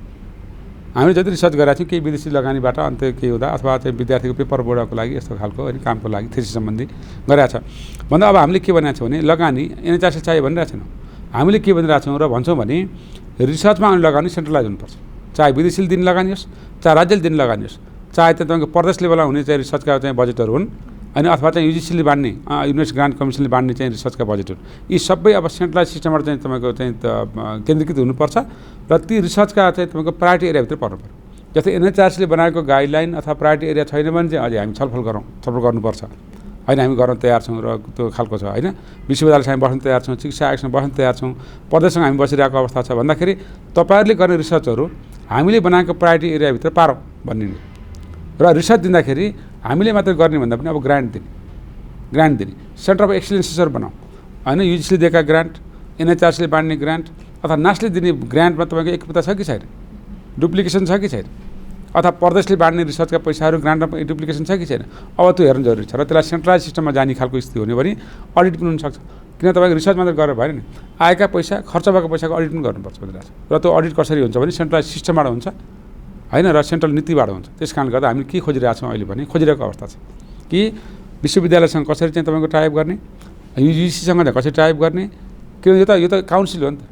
हामीले जति रिसर्च गरेका छौँ केही विदेशी लगानीबाट अन्त केही हुँदा अथवा चाहिँ विद्यार्थीको पेपर बोर्डको लागि यस्तो खालको होइन कामको लागि थेसिस सम्बन्धी गरेका छ भन्दा अब हामीले के भनिरहेको छौँ भने लगानी एनएचआरसी चाहियो भनिरहेको छैनौँ। हामीले के भनिरहेको छौँ र भन्छौँ भने रिसर्चमा आउने लगानी सेन्ट्रलाइज हुनुपर्छ। चाहे विदेशीले दिन लगानी होस् चाहे राज्यले दिन लगानी होस् चाहे त्यो तपाईँको प्रदेश लेभलमा हुने चाहिँ रिसर्चका चाहिँ बजेटहरू हुन् होइन अथवा चाहिँ युजिसीले बाँड्ने युनिभर्सिटी ग्रान्ट कमिसनले बाँड्ने चाहिँ रिसर्चका बजेटहरू यी सबै अब सेन्ट्रलाइज सिस्टमबाट चाहिँ तपाईँको चाहिँ केन्द्रीकृत हुनुपर्छ र ती रिसर्चका चाहिँ तपाईँको प्रायोरिटी एरियाभित्र पर्नु पऱ्यो। जस्तै एनएचआरसीले बनाएको गाइडलाइन अथवा प्रायोरिटी एरिया छैन भने चाहिँ अझै हामी छलफल गर्नुपर्छ होइन। हामी गर्न तयार छौँ र त्यो खालको छ होइन। विश्वविद्यालयसँग बस्न तयार छौँ, शिक्षा आयोगसँग बस्न तयार छौँ, प्रदेशसँग हामी बसिरहेको अवस्था छ भन्दाखेरि तपाईँहरूले गर्ने रिसर्चहरू हामीले बनाएको प्रायोरिटी एरियाभित्र पारौँ भन्ने र रिसर्च दिँदाखेरि हामीले मात्रै गर्ने भन्दा पनि अब ग्रान्ट दिने सेन्टर अफ एक्सिलेन्सेसहरू बनाऊ होइन। युजिसीले दिएका ग्रान्ट एनएचआरसीले बाँड्ने ग्रान्ट अथवा नासले दिने ग्रान्टमा तपाईँको एकरूपता छ कि छैन, डुप्लिकेसन छ कि छैन अथवा प्रदेशले बाँड्ने रिसर्चका पैसाहरू ग्रान्टमा डुप्लिकेसन छ कि छैन अब त्यो हेर्नु जरुरी छ र त्यसलाई सेन्ट्रलाइज सिस्टममा जाने खालको स्थिति हुने भने अडिट पनि हुनसक्छ। किन तपाईँको रिसर्च मात्रै गरेर भएन नि आएका पैसा खर्च भएको पैसाको अडिट पनि गर्नुपर्छ भनिरहेको छ र त्यो अडिट कसरी हुन्छ भने सेन्ट्रलाइज सिस्टमबाट हुन्छ होइन र सेन्ट्रल नीतिबाट हुन्छ। त्यस कारणले गर्दा हामी के खोजिरहेको छौँ अहिले भने खोजिरहेको अवस्था छ कि विश्वविद्यालयसँग कसरी चाहिँ तपाईँको टाइप गर्ने, युजिसीसँग चाहिँ कसरी टाइप गर्ने, किन यो त काउन्सिल हो नि त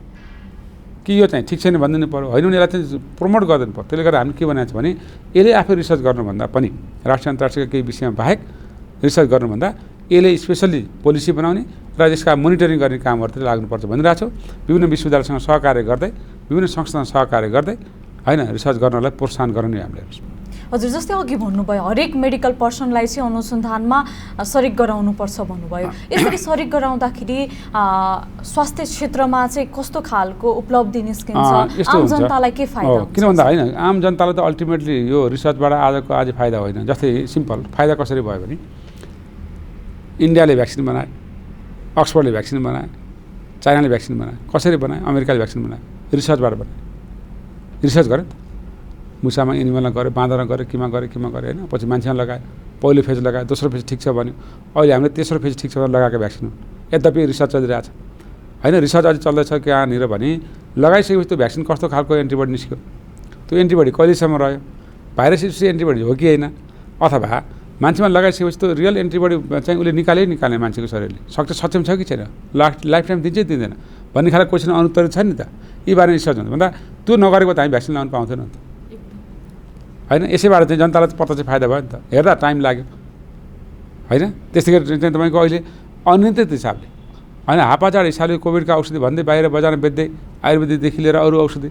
कि यो चाहिँ ठिक छैन भनिदिनु पऱ्यो होइन भने यसलाई चाहिँ प्रमोट गरिदिनु पऱ्यो। त्यसले गर्दा हामीले के भनेको छ भने यसले आफै रिसर्च गर्नुभन्दा पनि राष्ट्रिय अन्तर्राष्ट्रिय केही विषयमा बाहेक रिसर्च गर्नुभन्दा यसले स्पेसल्ली पोलिसी बनाउने र यसका मोनिटरिङ गर्ने कामहरूतिर लाग्नुपर्छ भनिरहेको छौँ। विभिन्न विश्वविद्यालयसँग सहकार्य गर्दै विभिन्न संस्थासँग सहकार्य गर्दै होइन रिसर्च गर्नलाई प्रोत्साहन गर्ने हामीले। हजुर जस्तै अघि भन्नुभयो हरेक मेडिकल पर्सनलाई चाहिँ अनुसन्धानमा सरिक गराउनुपर्छ भन्नुभयो। यसरी सरिक गराउँदाखेरि स्वास्थ्य क्षेत्रमा चाहिँ कस्तो खालको उपलब्धि निस्किन्छ, आम जनतालाई के फाइदा हुन्छ? किन भन्दा होइन आम जनतालाई त अल्टिमेटली यो रिसर्चबाट आज फाइदा होइन। जस्तै सिम्पल फाइदा कसरी भयो भने इन्डियाले भ्याक्सिन बनाए, अक्सफोर्डले भ्याक्सिन बनाए, चाइनाले भ्याक्सिन बनाए, कसरी बनाए, अमेरिकाले भ्याक्सिन बनाए, रिसर्चबाट बनाए, रिसर्च गरे मुसामा एनिमलमा गऱ्यो, बाँदरमा गऱ्यो, केमा गऱ्यो होइन, पछि मान्छेमा लगायो, पहिलो फेज लगायो, दोस्रो फेज ठिक छ भन्यो, अहिले हामीले तेस्रो फेज ठिक छ भनेर लगाएको भ्याक्सिन हो। यद्यपि रिसर्च चलिरहेछ होइन, रिसर्च अझै चल्दैछ कहाँनिर भने लगाइसकेपछि त्यो भ्याक्सिन कस्तो खालको एन्टिबडी निस्क्यो, त्यो एन्टिबडी कहिलेसम्म रह्यो, भाइरस इन्फ्लुएन्जा एन्टिबडी हो कि होइन, अथवा मान्छेमा लगाइसकेपछि त्यो रियल एन्टिबडी चाहिँ उसले निकाल्ने मान्छेको शरीरले सक्षम छ कि छैन, लाइफ टाइम दिन्छ दिँदैन भन्ने खालको क्वेसन अनुत्तरित छ नि त। यी बारेमा रिसर्च हुन्छ भन्दा त्यो नगरेको त हामी भ्याक्सिन लगाउनु पाउँथेनौँ नि त होइन। यसैबाट चाहिँ जनतालाई पत्ता चाहिँ फाइदा भयो नि त, हेर्दा टाइम लाग्यो होइन। त्यस्तै गरी चाहिँ तपाईँको अहिले अनियन्त्रित हिसाबले होइन, हापाचाड हिसाबले कोभिडका औषधि भन्दै बाहिर बजारमा बेच्दै, आयुर्वेदिकदेखि लिएर अरू औषधि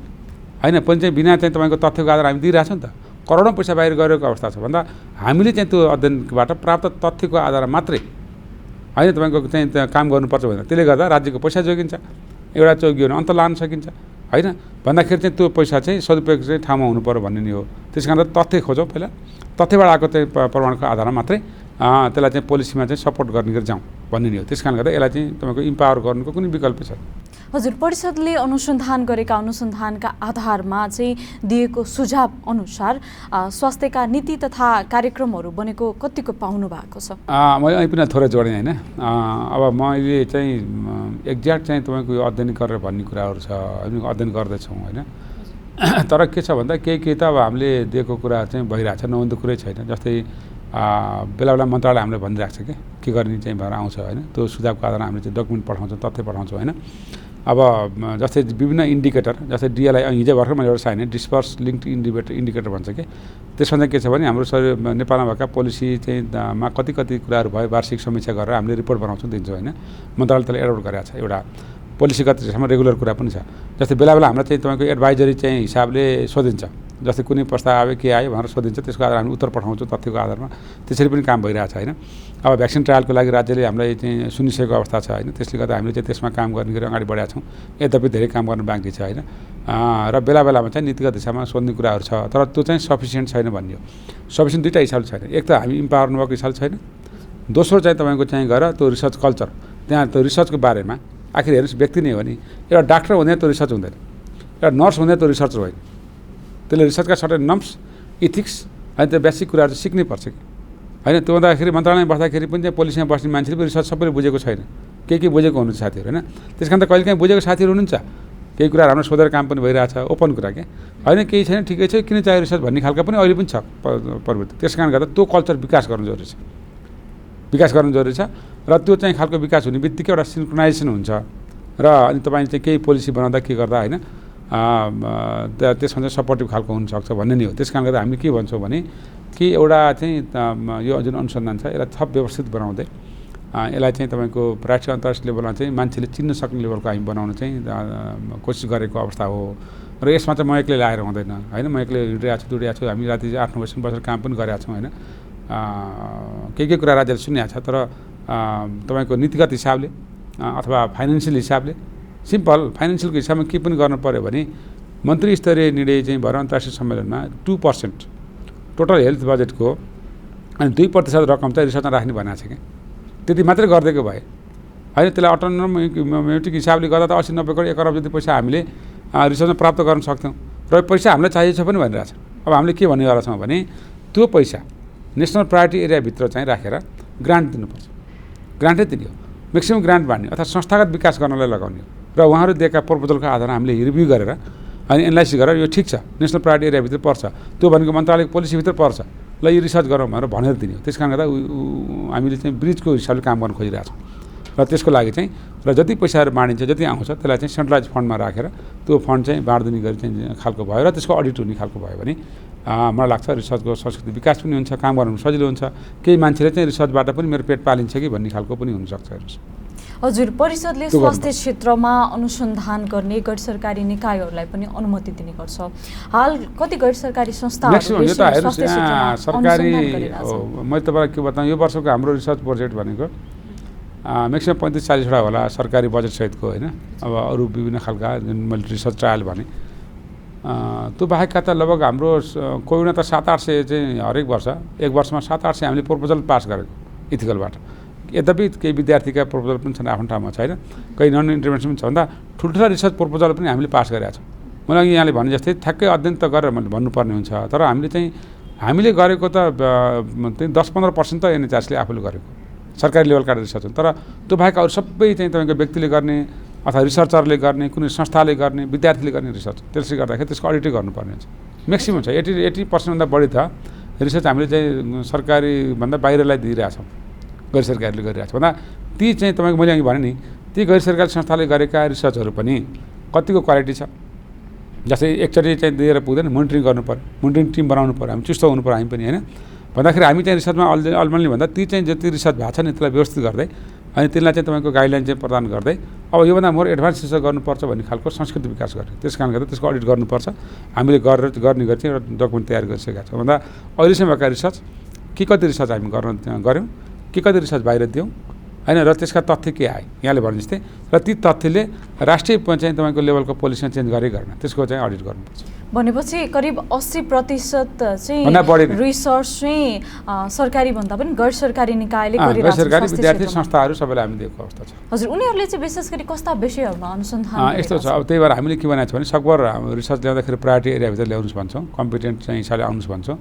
होइन पनि चाहिँ बिना चाहिँ तपाईँको तथ्यको आधार हामी दिइरहेछौँ नि त। करोडौँ पैसा बाहिर गएको अवस्था छ भन्दा हामीले चाहिँ त्यो अध्ययनबाट प्राप्त तथ्यको आधारमा मात्रै होइन तपाईँको चाहिँ काम गर्नुपर्छ भनेर, त्यसले गर्दा राज्यको पैसा जोगिन्छ, एउटा जोगियो भने अन्त लान सकिन्छ होइन। भन्दाखेरि चाहिँ त्यो पैसा चाहिँ सदुपयोग चाहिँ ठाउँमा हुनु पर्यो भन्ने नि हो। त्यस कारण तथ्य खोजौँ पहिला, तथ्यबाट आएको चाहिँ प्रमाणको आधारमा मात्रै त्यसलाई चाहिँ पोलिसीमा चाहिँ सपोर्ट गर्ने गरी जाउँ भन्ने नि हो। त्यस कारणले गर्दा यसलाई चाहिँ तपाईँको इम्पावर गर्नुको कुनै विकल्प छ। हजुर, परिषदले अनुसन्धान गरेका अनुसन्धानका आधारमा चाहिँ दिएको सुझाव अनुसार स्वास्थ्यका नीति तथा कार्यक्रमहरू बनेको कतिको पाउनु भएको छ? मैले अहिले पनि थोरै जोडेँ होइन। अब मैले चाहिँ एक्ज्याक्ट चाहिँ तपाईँको यो अध्ययन गरेर भन्ने कुराहरू छ, हामी अध्ययन गर्दैछौँ होइन। तर के छ भन्दा केही त अब हामीले दिएको कुरा चाहिँ भइरहेको छ, नहुँदो कुरै छैन। जस्तै बेला बेला मन्त्रालय हामीले भनिरहेको छ के गर्ने चाहिँ भएर आउँछ होइन। त्यो सुझावको आधारमा हामीले चाहिँ डकुमेन्ट पठाउँछौँ, तथ्य पठाउँछौँ होइन। अब जस्तै विभिन्न इन्डिकेटर, जस्तै डिएलआई हिजो भर्खर मैले एउटा साइन डिस्पर्स लिङ्क्ड इन्डिकेटर भन्छ कि, त्यसमा चाहिँ के छ भने हाम्रो शरीर नेपालमा भएका पोलिसी चाहिँ मा कति कुराहरू भयो वार्षिक समीक्षा गरेर हामीले रिपोर्ट बनाउँछौँ, दिन्छौँ होइन। मन्त्रालयले त्यसलाई एडप्ट गरेको छ, एउटा पोलिसीगत हिसाबमा रेगुलर कुरा पनि छ। जस्तै बेला बेला हामीलाई चाहिँ तपाईँको एडभाइजरी चाहिँ हिसाबले सोधिन्छ, जस्तै कुनै प्रस्ताव आयो के आयो भनेर सोधिन्छ, त्यसको आधारमा हामी उत्तर पठाउँछौँ तथ्यको आधारमा। त्यसरी पनि काम भइरहेको छ होइन। अब भ्याक्सिन ट्रायलको लागि राज्यले हामीलाई चाहिँ सुनिसकेको अवस्था छ होइन। त्यसले गर्दा हामीले चाहिँ त्यसमा काम गर्ने गरी अगाडि बढेका छौँ। यद्यपि धेरै काम गर्न बाँकी छ होइन। र बेला बेलामा चाहिँ नीतिगत हिसाबमा सोध्ने कुराहरू छ, तर त्यो चाहिँ सफिसियन्ट छैन भन्ने हो। सफिसियन्ट दुईवटा हिसाबले छैन। एक त हामी इम्पावर नभएको हिसाबले छैन, दोस्रो चाहिँ तपाईँको चाहिँ गएर त्यो रिसर्च कल्चर, त्यहाँ त्यो रिसर्चको बारेमा आखिर हेर्नुहोस्, व्यक्ति नै हो नि, एउटा डाक्टर हुँदैन त्यो रिसर्च हुँदैन, एउटा नर्स हुँदैन त्यो रिसर्चर होइन। त्यसले रिसर्चका सर्टेन नर्म्स, इथिक्स अनि त्यो बेसिक कुराहरू चाहिँ सिक्नै पर्छ कि होइन। त्यो भन्दाखेरि मन्त्रालयमा बस्दाखेरि पनि चाहिँ पोलिसीमा बस्ने मान्छेले पनि रिसर्च सबैले बुझेको छैन, के बुझेको हुनुहुन्छ साथीहरू होइन। त्यस कारण त कहिलेकाहीँ बुझेको साथीहरू हुनुहुन्छ, केही कुरा हाम्रो सोधेर काम पनि भइरहेछ, ओपन कुरा के होइन, केही छैन ठिकै छ, किन चाहियो रिसर्च भन्ने खालको पनि अहिले पनि छ प्रवृत्ति। त्यस कारण गर्दा त्यो कल्चर विकास गर्नु जरुरी छ, र त्यो चाहिँ खालको विकास हुने बित्तिकै एउटा सिन्क्रोनाइजेसन हुन्छ। र अनि तपाईँ चाहिँ केही पोलिसी बनाउँदा के गर्दा होइन त्यसमा चाहिँ सपोर्टिभ खालको हुनसक्छ भन्ने नि हो। त्यस कारण गर्दा हामी के भन्छौँ भने कि एउटा चाहिँ यो जुन अनुसन्धान छ यसलाई थप व्यवस्थित बनाउँदै यसलाई चाहिँ तपाईँको राष्ट्रिय अन्तर्राष्ट्रिय लेभलमा चाहिँ मान्छेले चिन्न सक्ने लेभलको हामी बनाउन चाहिँ कोसिस गरेको अवस्था हो। र यसमा चाहिँ म एक्लै लाएर हुँदैन होइन। म एक्लै हिँडिरहेको छु, हामी राति 8-9 बजीसम्म बसेर काम पनि गरेका छौँ होइन। के कुरा राज्यले सुनिएको छ, तर तपाईँको नीतिगत हिसाबले अथवा फाइनेन्सियल हिसाबले, सिम्पल फाइनेन्सियलको हिसाबमा के पनि गर्नु पऱ्यो भने मन्त्री स्तरीय निर्णय चाहिँ भएर अन्तर्राष्ट्रिय सम्मेलनमा 2% टोटल हेल्थ बजेटको अनि 2% रकम चाहिँ रिसर्चमा राख्ने भनेको छ कि, त्यति मात्रै गरिदिएको भए होइन। त्यसलाई अटोनोमेटिक हिसाबले गर्दा त 80-90 करोड 1 अरब जति पैसा हामीले रिसर्चमा प्राप्त गर्न सक्थ्यौँ, र पैसा हामीलाई चाहिएको छ पनि भनिरहेछ। अब हामीले के भन्ने गरेका छौँ भने त्यो पैसा नेसनल प्रायोरिटी एरियाभित्र चाहिँ राखेर ग्रान्ट दिनुपर्छ, ग्रान्टै दिने हो, म्याक्सिमम ग्रान्ट बाँड्ने अथवा संस्थागत विकास गर्नलाई लगाउने हो। र उहाँहरू दिएका प्रपोजलको आधारमा हामीले रिभ्यू गरेर अनि एनालाइसिस गरेर यो ठिक छ, नेसनल प्रायोरिटी एरियाभित्र पर्छ, त्यो भनेको मन्त्रालयको पोलिसीभित्र पर्छ, ल यो रिसर्च गरौँ भनेर दिने हो। त्यस कारण गर्दा हामीले चाहिँ ब्रिजको हिसाबले काम गर्न खोजिरहेको छौँ। र त्यसको लागि चाहिँ र जति पैसाहरू बाँडिन्छ, जति आउँछ त्यसलाई चाहिँ सेन्ट्रलाइज फन्डमा राखेर त्यो फन्ड चाहिँ बाँड्दिने गरी चाहिँ खालको भयो र त्यसको अडिट हुने खालको भयो भने मलाई लाग्छ रिसर्चको संस्कृति विकास पनि हुन्छ, काम गर्नु सजिलो हुन्छ। केही मान्छेले चाहिँ रिसर्चबाट पनि मेरो पेट पालिन्छ कि भन्ने खालको पनि हुनसक्छ। हजुर, परिषदले स्वास्थ्य क्षेत्रमा अनुसन्धान गर्ने गैर सरकारी निकायहरूलाई पनि अनुमति दिने गर्छ। हाल कति गैर सरकारी संस्थाहरू सरकारी, मैले तपाईँलाई के बताऊँ, यो वर्षको हाम्रो रिसर्च प्रोजेक्ट भनेको म्याक्सिमम् 35-40वटा होला सरकारी बजेट सहितको होइन। अब अरू विभिन्न खालका जुन मैले रिसर्च ट्रायल भने त्यो बाहेकका त लगभग हाम्रो कोही न त 700-800 चाहिँ हरेक वर्ष, एक वर्षमा 700-800 हामीले प्रपोजल पास गरेको इथिकलबाट। यद्यपि केही विद्यार्थीका प्रपोजल पनि छन् आफ्नो ठाउँमा छैन, केही नन इन्टरभेन्सन पनि छ भन्दा ठुल्ठुला रिसर्च प्रपोजल पनि हामीले पास गरेका छौँ। मलाई यहाँले भने जस्तै ठ्याक्कै अध्ययन त गरेर मैले भन्नुपर्ने हुन्छ, तर हामीले गरेको त 10-15% त एनएचआरसीले आफूले गरेको सरकारी लेभलका रिसर्च हुन्। तर त्यो बाहेक अरू सबै चाहिँ तपाईँको व्यक्तिले गर्ने अथवा रिसर्चरले गर्ने, कुनै संस्थाले गर्ने, विद्यार्थीले गर्ने रिसर्च, त्यसले गर्दाखेरि त्यसको अडिटै गर्नुपर्ने हुन्छ। म्याक्सिमम छ 80% बढी त रिसर्च हामीले चाहिँ सरकारीभन्दा बाहिरलाई दिइरहेछौँ, गैर सरकारीले गरिरहेको छ भन्दा ती चाहिँ तपाईँको मैले अघि भने नि ती गैर सरकारी संस्थाले गरेका रिसर्चहरू पनि कतिको क्वालिटी छ। जस्तै एकचोटि चाहिँ दिएर पुग्दैन, मोनिटरिङ गर्नु पऱ्यो, मोनिटरिङ टिम बनाउनु पऱ्यो, हामी चुस्त हुनु पऱ्यो हामी पनि होइन भन्दाखेरि हामी चाहिँ रिसर्चमा अल्मल्ने भन्दा ती चाहिँ जति रिसर्च भएको छ नि त्यसलाई व्यवस्थित गर्दै अनि त्यसलाई चाहिँ तपाईँको गाइडलाइन चाहिँ प्रदान गर्दै अब योभन्दा मोर एडभान्स रिसर्च गर्नुपर्छ भन्ने खालको संस्कृति विकास गर्ने, त्यस कारणले गर्दा त्यसको अडिट गर्नुपर्छ। हामीले गर्ने गरी चाहिँ एउटा डकुमेन्ट तयार गरिसकेका छौँ भन्दा अहिलेसम्म भएका रिसर्च के कति रिसर्च हामी गऱ्यौँ, के कति रिसर्च बाहिर दियौँ होइन, र त्यसका तथ्य के आए यहाँले भने जस्तै, र ती तथ्यले राष्ट्रिय चाहिँ तपाईँको लेभलको पोलिसीमा चेन्ज गरे गर्न त्यसको चाहिँ अडिट गर्नुपर्छ। भनेपछि करिब 80% चाहिँ भन्दा बढी रिसर्च चाहिँ सरकारी भन्दा पनि गैर सरकारी निकायले गरिरहेको छ। सरकारी विद्यार्थी संस्थाहरू सबैलाई हामी दिएको अवस्था छ। हजुर, उनीहरूले चाहिँ विशेष गरी कस्ता विषयहरूमा अनुसन्धान यस्तो छ। अब त्यही भएर हामीले के भनेको छ भने सकभर रिसर्च ल्याउँदाखेरि प्रायोरिटी एरियाभित्र ल्याउनुहोस् भन्छौँ, कम्पिटेन्ट चाहिँ हिसाबले आउनुहोस् भन्छौँ,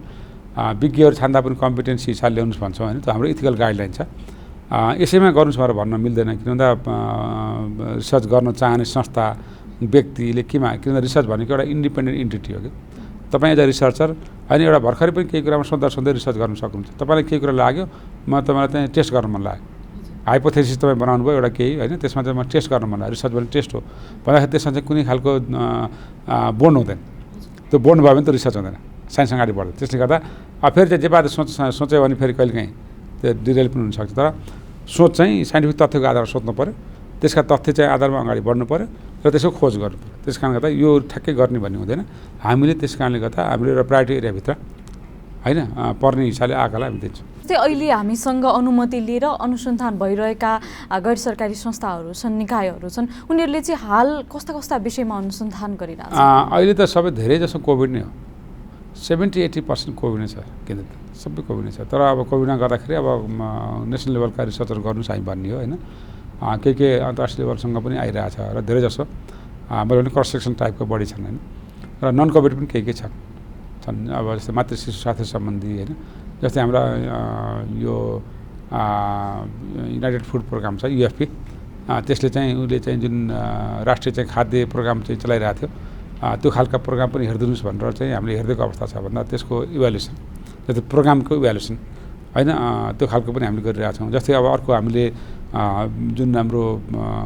विज्ञहरू छान्दा पनि कम्पिटेन्सी हिसाबले ल्याउनुहोस् भन्छौँ होइन। त्यो हाम्रो इथिकल गाइडलाइन छ। यसैमा गर्नुहोस् भनेर भन्न मिल्दैन, किन भन्दा रिसर्च गर्न चाहने संस्था व्यक्तिले किन रिसर्च भनेको एउटा इन्डिपेन्डेन्ट इन्टिटी हो कि तपाईँ एज अ रिसर्चर होइन एउटा भर्खरै पनि केही कुरामा सोध्दै रिसर्च गर्न सक्नुहुन्छ। तपाईँलाई केही कुरा लाग्यो म तपाईँलाई चाहिँ टेस्ट गर्न मन लाग्यो, हाइपोथेसिस तपाईँ बनाउनु भयो एउटा केही होइन, त्यसमा चाहिँ म टेस्ट गर्न मन लाग्यो, रिसर्च भने टेस्ट हो भन्दाखेरि त्यसमा चाहिँ कुनै खालको बोन्ड हुँदैन, त्यो बोन्ड भयो भने त रिसर्च हुँदैन, साइन्स अगाडि बढ्दैन। त्यसले गर्दा फेरि चाहिँ जे बात सोच्यो भने फेरि कहिलेकाहीँ त्यो डिटेल पनि हुनसक्छ, तर सोच चाहिँ साइन्टिफिक तथ्यको आधारमा सोध्नु पऱ्यो, त्यसका तथ्य चाहिँ आधारमा अगाडि बढ्नु पऱ्यो र त्यसको खोज गर्नु पऱ्यो। त्यस कारणले गर्दा यो ठ्याक्कै गर्ने भन्ने हुँदैन। हामीले त्यस कारणले गर्दा हामीले एउटा प्रायोरिटी एरियाभित्र होइन पर्ने हिसाबले आँखालाई हामी दिन्छौँ। जस्तै अहिले हामीसँग अनुमति लिएर अनुसन्धान भइरहेका गैर सरकारी संस्थाहरू छन्, निकायहरू छन्, उनीहरूले चाहिँ हाल कस्ता विषयमा अनुसन्धान गरिरहेको छ? अहिले त सबै धेरै जसो कोभिड नै हो, 70-80% कोभिड नै छ, किन त सबै कोभिड नै छ। तर अब कोभिडमा गर्दाखेरि अब नेसनल लेभलका रिसर्चहरू गर्नुहोस् हामी भन्ने हो होइन। के अन्तर्राष्ट्रिय लेभलसँग पनि आइरहेछ र धेरै जसो मैले भने क्रस सेक्सन टाइपको बढी छन् होइन, र नन कोभिड पनि के छन् अब जस्तै मातृ शिशु स्वास्थ्य सम्बन्धी होइन। जस्तै हाम्रा यो युनाइटेड फुड प्रोग्राम छ UFP, त्यसले चाहिँ उसले चाहिँ जुन राष्ट्रिय चाहिँ खाद्य प्रोग्राम चाहिँ चलाइरहेको थियो त्यो खालका प्रोग्राम पनि हेरिदिनुहोस् भनेर चाहिँ हामीले हेरिदिएको अवस्था छ भन्दा त्यसको इभ्यालुएसन जस्तै प्रोग्रामको इभ्यालुएसन होइन त्यो खालको पनि हामीले गरिरहेको छौँ। जस्तै अब अर्को हामीले जुन हाम्रो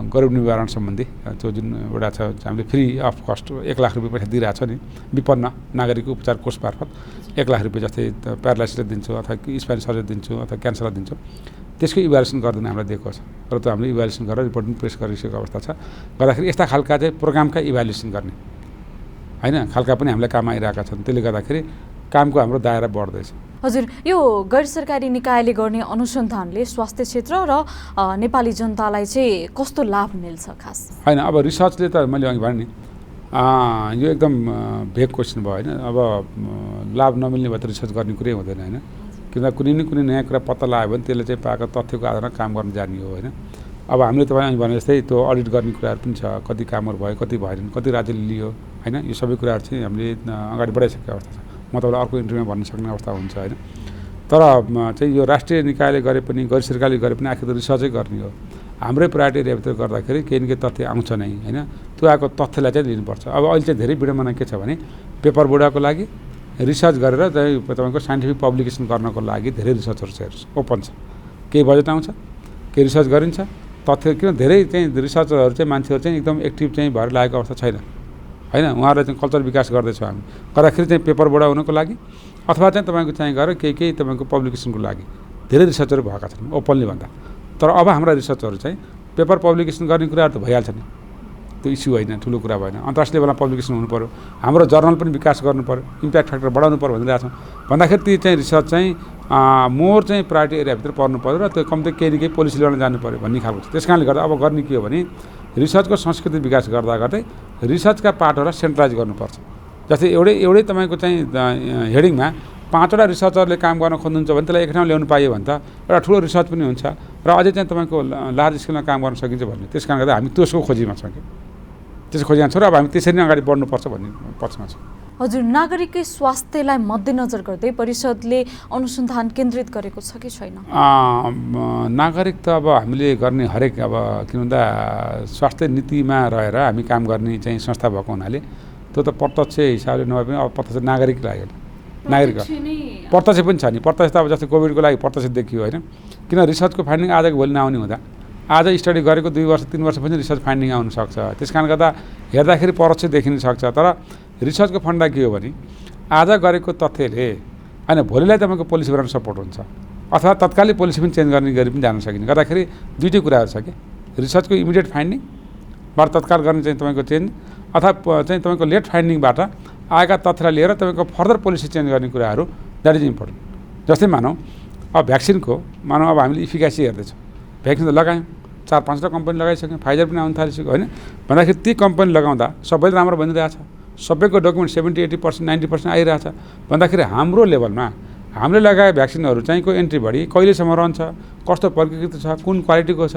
गरिब निवारण सम्बन्धी त्यो जुन एउटा छ हामीले फ्री अफ कस्ट 1 लाख रुपियाँ पैसा दिइरहेको छ नि विपन्न नागरिक उपचार कोष मार्फत 1 लाख रुपियाँ जस्तै प्यारालाइसिसलाई दिन्छौँ अथवा स्पाइन सर्जरी दिन्छौँ अथवा क्यान्सरलाई दिन्छौँ, त्यसको इभ्यालुएसन गर्दैन हामीलाई दिएको छ र त्यो हामीले इभ्यालुएसन गरेर रिपोर्ट पनि पेस गरिसकेको अवस्था छ। गर्दाखेरि यस्ता खालका चाहिँ प्रोग्रामका इभ्यालुएसन गर्ने होइन खालका पनि हामीलाई काम आइरहेका छन्, त्यसले गर्दाखेरि कामको हाम्रो दायरा बढ्दैछ। हजुर, यो गैर सरकारी निकायले गर्ने अनुसन्धानले स्वास्थ्य क्षेत्र र नेपाली जनतालाई चाहिँ कस्तो लाभ मिल्छ खास? होइन, अब रिसर्चले त मैले अघि भने नि यो एकदम भेग क्वेसन भयो होइन। अब लाभ नमिल्ने भए त रिसर्च गर्ने कुरै हुँदैन होइन, किनभने कुनै न कुनै नयाँ कुरा पत्ता लाग्यो भने त्यसले चाहिँ पाएको तथ्यको आधारमा काम गर्न जाने हो होइन। अब हामीले तपाईँ भने जस्तै त्यो अडिट गर्ने कुराहरू पनि छ, कति कामहरू भयो कति भएन, कति राज्यले लियो होइन, यो सबै कुराहरू चाहिँ हामीले अगाडि बढाइसकेको अवस्था छ। म तपाईँलाई अर्को इन्टरभ्यूमा भन्न सक्ने अवस्था हुन्छ होइन। तर चाहिँ यो राष्ट्रिय निकायले गरे पनि गैर सरकारले गरे पनि आखिर त रिसर्चै गर्ने हो। हाम्रै प्रायोरिटी एरियाभित्र गर्दाखेरि केही न केही तथ्य आउँछ नै होइन, त्यो आएको तथ्यलाई चाहिँ लिनुपर्छ। अब अहिले चाहिँ धेरै विडम्बना के छ भने पेपर बोर्डको लागि रिसर्च गरेर चाहिँ तपाईँको साइन्टिफिक पब्लिकेसन गर्नको लागि धेरै रिसर्चहरू चाहिँ ओपन छ, केही बजेट आउँछ, केही रिसर्च गरिन्छ तथ्य, किन धेरै चाहिँ रिसर्चरहरू चाहिँ मान्छेहरू चाहिँ एकदम एक्टिभ चाहिँ भएर लागेको अवस्था छैन होइन। उहाँहरूले चाहिँ कल्चर विकास गर्दैछौँ हामी, गर्दाखेरि चाहिँ पेपर बोर्ड हुनको लागि अथवा चाहिँ तपाईँको चाहिँ गएर केही तपाईँको पब्लिकेसनको लागि धेरै रिसर्चहरू भएका छन् ओपनली भन्दा। तर अब हाम्रा रिसर्चहरू चाहिँ पेपर पब्लिकेसन गर्ने कुराहरू त भइहाल्छ नि, त्यो इस्यु होइन, ठुलो कुरा भएन। अन्तर्राष्ट्रिय लेभलमा पब्लिकेसन हुनु पऱ्यो, हाम्रो जर्नल पनि विकास गर्नु पऱ्यो, इम्प्याक्ट फ्याक्टर बढाउनु पऱ्यो भनिरहेको छौँ भन्दाखेरि ती चाहिँ रिसर्च चाहिँ मोर चाहिँ प्रायोरिटी एरियाभित्र पर्नु पऱ्यो र त्यो कम्ती केही न केही पोलिसी ल्याउन जानु पऱ्यो भन्ने खालको छ। त्यस कारणले गर्दा अब गर्ने के हो भने रिसर्चको संस्कृति विकास गर्दा गर्दै रिसर्चका पार्टहरूलाई सेन्ट्रलाइज गर्नुपर्छ। जस्तै एउटै तपाईँको चाहिँ हेडिङमा 5वटा रिसर्चरले काम गर्न खोज्नुहुन्छ भने त्यसलाई एक ठाउँ ल्याउनु पाइयो भने त एउटा ठुलो रिसर्च पनि हुन्छ र अझै चाहिँ तपाईँको लार्ज स्केलमा काम गर्न सकिन्छ भन्ने। त्यस कारणले गर्दा हामी त्यसको खोजीमा छौँ कि त्यसको खोजिरहेको छौँ र अब हामी त्यसरी नै अगाडि बढ्नुपर्छ भन्ने पक्षमा छौँ। हजुर, नागरिककै स्वास्थ्यलाई मध्यनजर गर्दै परिषदले अनुसन्धान केन्द्रित गरेको छ कि छैन? नागरिक त अब हामीले गर्ने हरेक अब के भन्दा स्वास्थ्य नीतिमा रहेर हामी काम गर्ने चाहिँ संस्था भएको हुनाले त्यो त प्रत्यक्ष हिसाबले नभए पनि अब प्रत्यक्ष नागरिक लाग्यो, नागरिक प्रत्यक्ष पनि छ नि। प्रत्यक्ष त अब जस्तै कोभिडको लागि प्रत्यक्ष देखियो होइन, किन रिसर्चको फाइन्डिङ आजको भोलि नआउने हुँदा आज स्टडी गरेको 2 वर्ष 3 वर्ष पनि रिसर्च फाइन्डिङ आउन सक्छ। त्यस कारणले गर्दा हेर्दाखेरि परोक्ष देखिन सक्छ, तर रिसर्चको फन्डा के हो भने आज गरेको तथ्यले होइन भोलिलाई तपाईँको पोलिसी बनाउन सपोर्ट हुन्छ, अथवा तत्कालै पोलिसी पनि चेन्ज गर्ने गरी पनि जान सकिने गर्दाखेरि दुईटै कुराहरू छ कि रिसर्चको इमिडिएट फाइन्डिङबाट तत्काल गर्ने चाहिँ तपाईँको चेन्ज, अथवा चाहिँ तपाईँको लेट फाइन्डिङबाट आएका तथ्यलाई लिएर तपाईँको फर्दर पोलिसी चेन्ज गर्ने कुराहरू द्याट इज इम्पोर्टेन्ट। जस्तै मानौँ अब भ्याक्सिनको मानौँ अब हामीले इफिकासी हेर्दैछौँ, भ्याक्सिन त लगायौँ 4-5 कम्पनी लगाइसक्यौँ, फाइजर पनि आउनु थालिसक्यो होइन, भन्दाखेरि ती कम्पनी लगाउँदा सबैले राम्रो भनिरहेछ, सबैको डकुमेन्ट 70-80% 90% आइरहेछ भन्दाखेरि हाम्रो लेभलमा हामीले लगाए भ्याक्सिनहरू चाहिँ को एन्टिबडी कहिलेसम्म रहन्छ, कस्तो प्रकृति छ, कुन क्वालिटीको छ,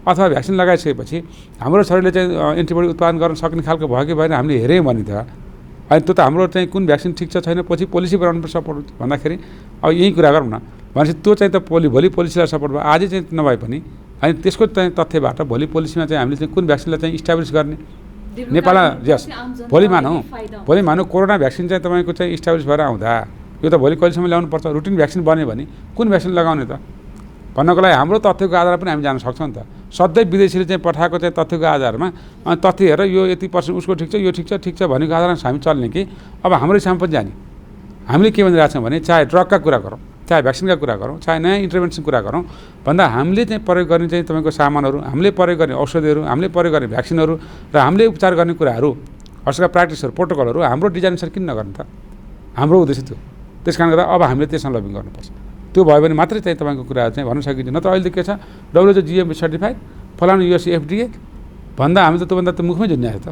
अथवा भ्याक्सिन लगाइसकेपछि हाम्रो शरीरले चाहिँ एन्टिबडी उत्पादन गर्न सक्ने खालको भयो कि भएन हामीले हेऱ्यौँ भने त अनि त्यो त हाम्रो चाहिँ कुन भ्याक्सिन ठिक छ छैन पछि पोलिसी बनाउनु पर्छ सपोर्ट भन्दाखेरि अब यही कुरा गरौँ न भनेपछि त्यो चाहिँ त भोलि पोलिसीलाई सपोर्ट भयो आजै चाहिँ नभए पनि अनि त्यसको चाहिँ तथ्यबाट भोलि पोलिसीमा चाहिँ हामीले चाहिँ कुन भ्याक्सिनलाई चाहिँ इस्टाब्लिस गर्ने नेपालमा यस भोलि मानौँ कोरोना भ्याक्सिन चाहिँ तपाईँको चाहिँ इस्टाब्लिस भएर आउँदा यो त भोलि कहिलेसम्म ल्याउनुपर्छ, रुटिन भ्याक्सिन बन्यो भने कुन भ्याक्सिन लगाउने त भन्नको लागि हाम्रो तथ्यको आधारमा पनि हामी जान सक्छौँ नि त। सधैँ विदेशीले चाहिँ पठाएको चाहिँ तथ्यको आधारमा अनि तथ्य हेरेर यो यति पर्सेन्ट उसको ठिक छ यो ठिक छ भनेको आधारमा हामी चल्ने कि अब हाम्रो हिसाबमा पनि जाने। हामीले के भनिरहेको छौँ भने चाहे ड्रगका कुरा गरौँ, चाहे भ्याक्सिनका कुरा गरौँ, चाहे नयाँ इन्टरभेन्सन कुरा गरौँ भन्दा हामीले चाहिँ प्रयोग गर्ने चाहिँ तपाईँको सामानहरू, हामीले प्रयोग गर्ने औषधिहरू, हामीले प्रयोग गर्ने भ्याक्सिनहरू र हामीले उपचार गर्ने कुराहरू हस्पिटल प्र्याक्टिसहरू प्रोटोकलहरू हाम्रो डिजाइनअनुसार किन नगर्ने त? हाम्रो उद्देश्य त्यो। त्यस कारणले गर्दा अब हामीले त्यसमा लबिङ गर्नुपर्छ। त्यो भयो भने मात्रै चाहिँ तपाईँको कुराहरू चाहिँ भन्न सकिन्छ। नत्र अहिले के छ WHO GMP सर्टिफाइड फलानु US FDA भन्दा हामी त त्योभन्दा त मुखमै झुन्याएको त।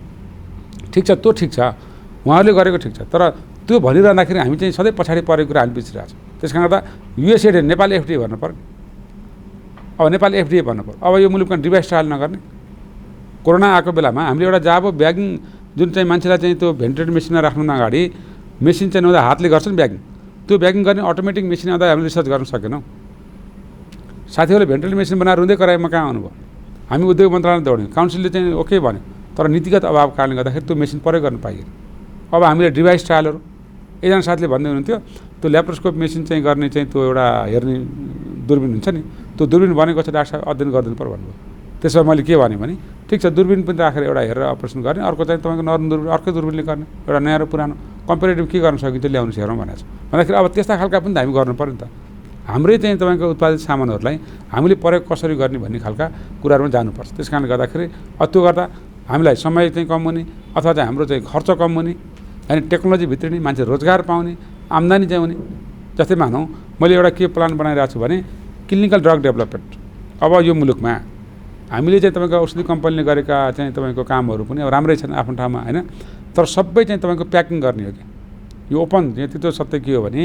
ठिक छ, त्यो ठिक छ, उहाँहरूले गरेको ठिक छ, तर त्यो भनिरहँदाखेरि हामी चाहिँ सधैँ पछाडि परेको कुरा हामी बिर्सिरहेको छौँ। त्यस कारणले गर्दा USA नेपाल FDA भन्नु पऱ्यो, अब नेपाल FDA भन्नु पऱ्यो। अब यो मुलुकमा डिभाइस ट्रायल नगर्ने, कोरोना आएको बेलामा हामीले एउटा जाबो ब्यागिङ जुन चाहिँ मान्छेलाई चाहिँ त्यो भेन्टिलेटर मेसिनमा राख्नु अगाडि मेसिन चाहिँ नहुँदा हातले गर्छ नि ब्यागिङ, त्यो ब्यागिङ गर्ने अटोमेटिक मेसिन आउँदा हामीले रिसर्च गर्न सकेनौँ। साथीहरूले भेन्टिलेटर मेसिन बनाएर रुँदै कराएमा कहाँ आउनुभयो, हामी उद्योग मन्त्रालयमा दौड्यौँ, काउन्सिलले चाहिँ ओके भन्यो, तर नीतिगत अभावको कारणले गर्दाखेरि त्यो मेसिन प्रयोग गर्न पाइएन। अब हामीले डिभाइस ट्रायलहरू एकजना साथीले भन्दै हुनुहुन्थ्यो त्यो ल्याप्रोस्कोप मेसिन चाहिँ गर्ने चाहिँ त्यो एउटा हेर्ने दूरबिन हुन्छ नि, त्यो दूरबिन बनेको छ डाक्टर साहब अध्ययन गरिदिनु पर्यो भन्नुभयो। त्यसमा मैले के भनेँ भने ठिक छ दूरबिन पनि राखेर एउटा हेरेर अपरेसन गर्ने, अर्को चाहिँ तपाईँको नर्मल दूरबिन अर्कै दूरबिनले गर्ने, एउटा नयाँ र पुरानो कम्पेरिटिभ के गर्न सकिन्छ ल्याउनु हेरौँ भनेको छ। भन्दाखेरि अब त्यस्ता खालका पनि हामी गर्नु पऱ्यो नि त। हाम्रै चाहिँ तपाईँको उत्पादित सामानहरूलाई हामीले प्रयोग कसरी गर्ने भन्ने खालका कुराहरूमा जानुपर्छ। त्यस कारणले गर्दाखेरि त्यो गर्दा हामीलाई समय चाहिँ कम हुने अथवा चाहिँ हाम्रो चाहिँ खर्च कम हुने अनि टेक्नोलोजी भित्रिने, मान्छे रोजगार पाउने, आम्दानी चाहिँ हुने। जस्तै मानौँ मैले एउटा के प्लान बनाइरहेको छु भने क्लिनिकल ड्रग डेभलपमेन्ट। अब यो मुलुकमा हामीले चाहिँ तपाईँको औषधि कम्पनीले गरेका चाहिँ तपाईँको कामहरू पनि अब राम्रै छन् आफ्नो ठाउँमा होइन, तर सबै चाहिँ तपाईँको प्याकिङ गर्ने हो कि यो ओपन यति त्यो सत्य के हो भने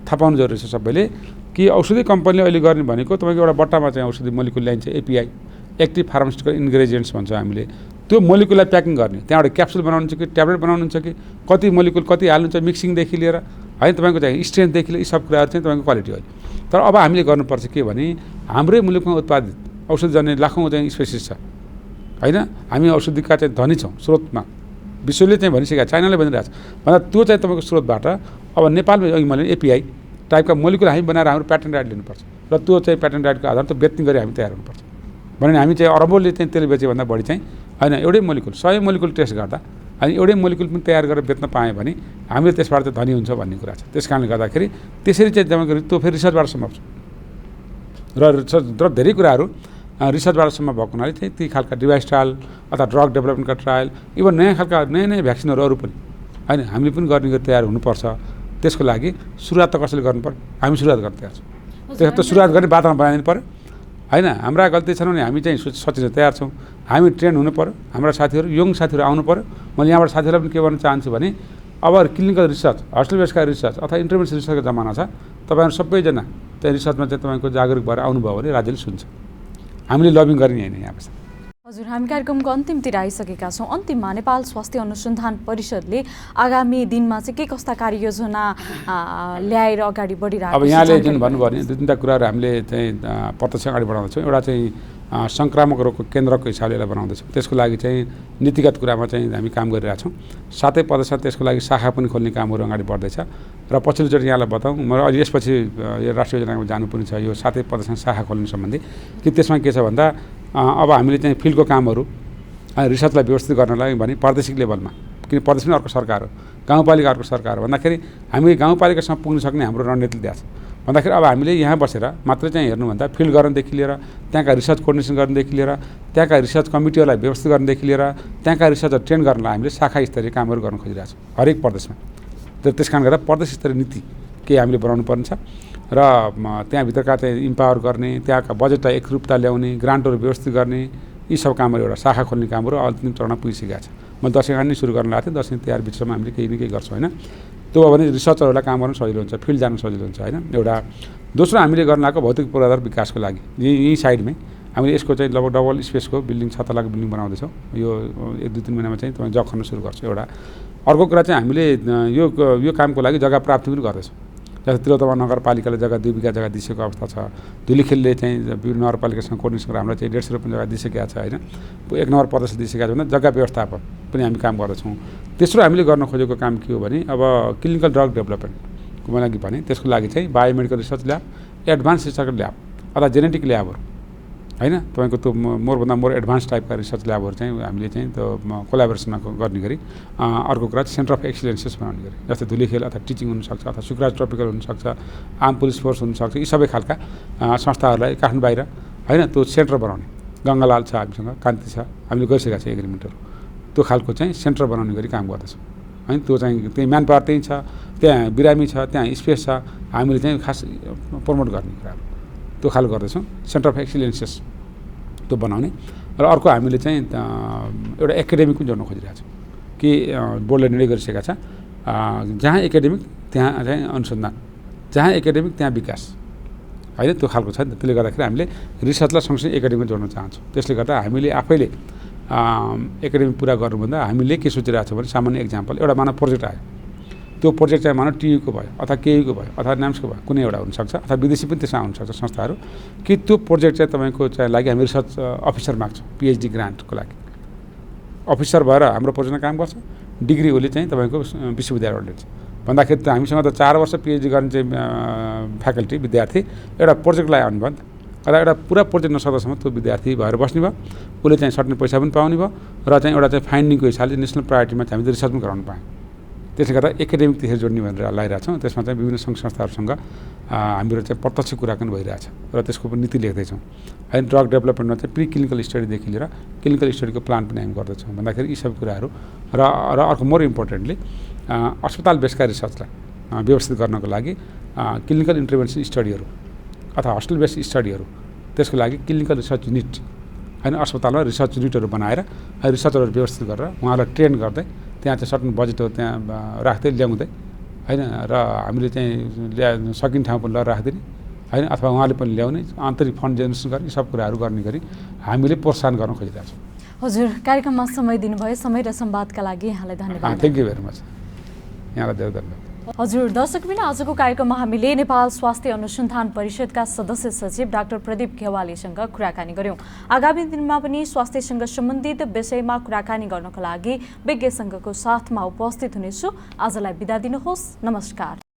थाहा पाउनु जरुरी छ सबैले कि औषधि कम्पनीले अहिले गर्ने भनेको तपाईँको एउटा बट्टामा चाहिँ औषधि मोलिकुल ल्याइन्छ, API एक्टिभ फार्मास्युटिकल इन्ग्रेडियन्ट्स भन्छ हामीले, त्यो मोलिकुललाई प्याकिङ गर्ने, त्यहाँबाट क्याप्सुल बनाउनुहुन्छ कि ट्याब्लेट बनाउनुहुन्छ कि कति मोलिकुल कति हाल्नुहुन्छ मिक्सिङदेखि लिएर होइन तपाईँको चाहिँ स्ट्रेन्थदेखि लिएर यी सब कुराहरू चाहिँ तपाईँको क्वालिटी हो। तर अब हामीले गर्नुपर्छ के भने हाम्रै मुलुकमा उत्पादित औषधि जन्ने लाखौँ चाहिँ स्पेसिस छ होइन, हामी औषधिका चाहिँ धनी छौँ स्रोतमा, विश्वले चाहिँ भनिसकेको चाइनाले भनिरहेको छ भन्दा त्यो चाहिँ तपाईँको स्रोतबाट अब नेपालमा अघि मैले API टाइपका मोलिकुल हामी बनाएर हाम्रो प्याटेन्ट राइट लिनुपर्छ र त्यो चाहिँ प्याटेन्ट राइटको आधारमा त्यो बेच्ने गरी हामी तयार हुनुपर्छ। भने हामी चाहिँ अरबौँले चाहिँ तेल बेच्योभन्दा बढी चाहिँ होइन एउटै मोलिकुल 100 मोलिकुल टेस्ट गर्दा अनि एउटै मोलिकुल पनि तयार गरेर बेच्न पाएँ भने हामीले त्यसबाट चाहिँ धनी हुन्छ भन्ने कुरा छ। त्यस कारणले गर्दाखेरि त्यसरी चाहिँ तपाईँको त्यो फेरि रिसर्चबाट सम्भव छ र धेरै कुराहरू रिसर्चबाट सम्भव भएको हुनाले चाहिँ ती खालका डिभाइस ट्रायल अथवा ड्रग डेभलपमेन्टका ट्रायल इभन नयाँ खालका नयाँ भ्याक्सिनहरू अरू पनि होइन हामीले पनि गर्ने गरी तयार हुनुपर्छ। त्यसको लागि सुरुवात त कसैले गर्नु पर्यो, हामी सुरुवात गर्न तयार छौँ। त्यसो त सुरुवात गर्ने वातावरण बनाइदिनु पऱ्यो होइन। हाम्रा गल्ती छन् भने हामी चाहिँ सचिन तयार छौँ, हामी ट्रेन हुनु पऱ्यो, हाम्रा साथीहरू यङ साथीहरू आउनु पऱ्यो। मैले यहाँबाट साथीहरूलाई पनि के भन्न चाहन्छु भने अब क्लिनिकल रिसर्च हस्पिटल बेसका रिसर्च अथवा इन्टरभेन्सन रिसर्चको जमाना छ, तपाईँहरू सबैजना चाहिँ रिसर्चमा चाहिँ तपाईँको जागरुक भएर आउनुभयो भने राज्यले सुन्छ। हामीले लबिङ गर्ने होइन यहाँ हजुर, हामी कार्यक्रमको अन्तिमतिर आइसकेका छौँ। अन्तिममा नेपाल स्वास्थ्य अनुसन्धान परिषदले आगामी दिनमा चाहिँ के कस्ता कार्ययोजना ल्याएर अगाडि बढिरहेको अब यहाँले जुन भन्नुभयो नि 2-3टा कुराहरू हामीले चाहिँ प्रत्यक्ष अगाडि बढाउँदैछौँ। एउटा चाहिँ सङ्क्रामक रोगको केन्द्रको हिसाबले यसलाई बनाउँदैछौँ। त्यसको लागि चाहिँ नीतिगत कुरामा चाहिँ हामी काम गरिरहेछौँ। साथै प्रदेशमा त्यसको लागि शाखा पनि खोल्ने कामहरू अगाडि बढ्दैछ र पछिल्लोचोटि यहाँलाई बताउँ म अहिले यसपछि यो राष्ट्रिय योजनामा जानुपर्ने छ यो साथै प्रदेशमा शाखा खोल्नु सम्बन्धी कि त्यसमा के छ भन्दा अब हामीले चाहिँ फिल्डको कामहरू रिसर्चलाई व्यवस्थित गर्नलाई भने प्रादेशिक लेभलमा, किन प्रदेश पनि अर्को सरकार हो, गाउँपालिका अर्को सरकार हो भन्दाखेरि हामी गाउँपालिकासम्म पुग्न सक्ने हाम्रो रणनीति दिएको छ भन्दाखेरि अब हामीले यहाँ बसेर मात्रै चाहिँ हेर्नुभन्दा फिल्ड गर्नदेखि लिएर त्यहाँका रिसर्च कोर्डिनेसन गर्नदेखि लिएर त्यहाँका रिसर्च कमिटीहरूलाई व्यवस्थित गर्नदेखि लिएर त्यहाँका रिसर्चर ट्रेन गर्नलाई हामीले शाखा स्तरीय कामहरू गर्न खोजिरहेको छौँ हरेक प्रदेशमा। त्यस कारण गर्दा प्रदेश स्तरीय नीति के हामीले बनाउनु पर्ने छ र त्यहाँभित्रका चाहिँ इम्पावर गर्ने, त्यहाँका बजेटलाई एकरूपता ल्याउने, ग्रान्टहरू व्यवस्थित गर्ने, यी सब कामहरू एउटा शाखा खोल्ने कामहरू अन्तिम चरणमा पुगिसकेका छ। म दसैँ खान नै सुरु गर्न लागेको थिएँ, दसैँ तिहार बिचमा हामीले केही न केही गर्छौँ होइन। त्यो हो भने रिसर्चरहरूलाई काम गर्नु सजिलो हुन्छ, फिल्ड जानु सजिलो हुन्छ होइन। एउटा दोस्रो हामीले गर्न लागेको भौतिक पूर्वाधार विकासको लागि यही साइडमै हामीले यसको चाहिँ लगभग डबल स्पेसको बिल्डिङ 6 तलाको बिल्डिङ बनाउँदैछौँ। यो 1-2-3 महिनामा चाहिँ तपाईँ जग गर्न सुरु गर्छ एउटा। अर्को कुरा चाहिँ हामीले यो कामको लागि जग्गा प्राप्ति पनि गर्दैछौँ। जस्तै तिलोत्तमा नगरपालिकाले जग्गा 2 बिघा जग्गा दिइसकेको अवस्था छ। धुलीखेलले चाहिँ विभिन्न नगरपालिकासँग कोर्डिनेसन गरेर हामीलाई चाहिँ 150 रुपियाँ जग्गा दिइसकेका छ होइन। 1 नम्बर प्रदेशले दिइसकेका छ भने जग्गा व्यवस्थापन पनि हामी काम गर्दैछौँ। तेस्रो हामीले गर्न खोजेको काम के हो भने अब क्लिनिकल ड्रग डेभलपमेन्टको लागि भने त्यसको लागि चाहिँ biomedical research lab, advance research lab अथवा जेनेटिक ल्याबहरू होइन, तपाईँको त्यो मोरभन्दा मोर एडभान्स टाइपका रिसर्च ल्याबहरू चाहिँ हामीले चाहिँ त्यो कोलाबोरेसनमा गर्ने गरी अर्को कुरा चाहिँ सेन्टर अफ एक्सिलेन्सेस बनाउने गरी जस्तै धुलीखेल अथवा टिचिङ हुनसक्छ अथवा शुक्राज ट्रपिकल हुनसक्छ, आर्म पुलिस फोर्स हुनसक्छ, यी सबै खालका संस्थाहरूलाई काठमाडौँ बाहिर होइन त्यो सेन्टर बनाउने। गङ्गालाल छ हामीसँग, कान्ति छ, हामीले गरिसकेका छ एग्रिमेन्टहरू। त्यो खालको चाहिँ सेन्टर बनाउने गरी काम गर्दैछौँ होइन। त्यो चाहिँ त्यही म्यान पावर त्यही छ, त्यहाँ बिरामी छ, त्यहाँ स्पेस छ, हामीले चाहिँ खास प्रमोट गर्ने कुराहरू त्यो खालको गर्दैछौँ। सेन्टर अफ एक्सिलेन्सेस त्यो बनाउने र अर्को हामीले चाहिँ एउटा एकाडेमिक पनि जोड्न खोजिरहेको छौँ कि बोर्डले निर्णय गरिसकेका छ जहाँ एकाडेमिक त्यहाँ चाहिँ अनुसन्धान, जहाँ एकाडेमिक त्यहाँ विकास होइन, त्यो खालको छ नि त। त्यसले गर्दाखेरि हामीले रिसर्चलाई सँगसँगै एकाडेमिक जोड्न चाहन्छौँ। त्यसले गर्दा हामीले आफैले एकाडेमिक पुरा गर्नुभन्दा हामीले के सोचिरहेको छौँ भने सामान्य एक्जाम्पल एउटा मानव प्रोजेक्ट आयो, त्यो प्रोजेक्ट चाहिँ मानव टियुको भयो अथवा केयुको भयो अथवा नाम्सको भयो, कुनै एउटा हुनसक्छ अथवा विदेशी पनि त्यसमा हुनसक्छ संस्थाहरू कि त्यो प्रोजेक्ट चाहिँ तपाईँको चाहिँ लागि हामी रिसर्च अफिसर माग्छौँ PhD ग्रान्टको लागि। अफिसर भएर हाम्रो प्रोजेक्टमा काम गर्छ, डिग्री उसले चाहिँ तपाईँको विश्वविद्यालयबाट लिन्छ भन्दाखेरि त हामीसँग त 4 वर्ष PhD गर्ने चाहिँ फ्याकल्टी विद्यार्थी एउटा प्रोजेक्टलाई आउनु भयो नि त। अथवा एउटा पुरा प्रोजेक्ट नसक्दासम्म त्यो विद्यार्थी भएर बस्ने भयो, उसले चाहिँ सर्टेन पैसा पनि पाउने भयो र चाहिँ एउटा चाहिँ फाइन्डिङको हिसाबले नेसनल प्रायोरिटीमा चाहिँ हामीले रिसर्च पनि गराउनु पायौँ। त्यसले गर्दा एकाडेमिक त्यसरी जोड्ने भनेर लगाइरहेको छौँ। त्यसमा चाहिँ विभिन्न सङ्घ संस्थाहरूसँग हाम्रो चाहिँ प्रत्यक्ष कुराकानी भइरहेछ र त्यसको पनि नीति लेख्दैछौँ होइन। ड्रग डेभलपमेन्टमा चाहिँ प्री क्लिनिकल स्टडीदेखि लिएर क्लिनिकल स्टडीको प्लान पनि हामी गर्दैछौँ भन्दाखेरि यी सबै कुराहरू र अर्को मोर इम्पोर्टेन्टली अस्पताल बेसका रिसर्चलाई व्यवस्थित गर्नको लागि क्लिनिकल इन्टरभेन्सन स्टडीहरू अथवा हस्पिटल बेस्ड स्टडीहरू त्यसको लागि क्लिनिकल रिसर्च युनिट होइन, अस्पतालमा रिसर्च युनिटहरू बनाएर रिसर्चरहरू व्यवस्थित गरेर उहाँलाई ट्रेन गर्दै त्यहाँ चाहिँ सर्टन बजेटहरू त्यहाँ राख्दै ल्याउँदै होइन र हामीले चाहिँ सकिने ठाउँ पनि राखिदिने होइन अथवा उहाँले पनि ल्याउने आन्तरिक फन्ड जेनेरेसन गर्ने सब कुराहरू गर्ने गरी हामीले प्रोत्साहन गर्न खोजिरहेको छौँ। हजुर, कार्यक्रममा समय दिनुभयो, समय र संवादका लागि यहाँलाई धन्यवाद। थ्याङ्क यू भेरी मच, यहाँलाई धेरै धन्यवाद। हजुर दर्शकबिन आजको कार्यक्रममा हामीले नेपाल स्वास्थ्य अनुसन्धान परिषदका सदस्य सचिव डाक्टर प्रदीप घेवालीसँग कुराकानी गर्यौं। आगामी दिनमा पनि स्वास्थ्यसँग सम्बन्धित विषयमा कुराकानी गर्नको लागि विज्ञ संघको साथमा उपस्थित हुनेछु। आजलाई बिदा दिनुहोस्, नमस्कार।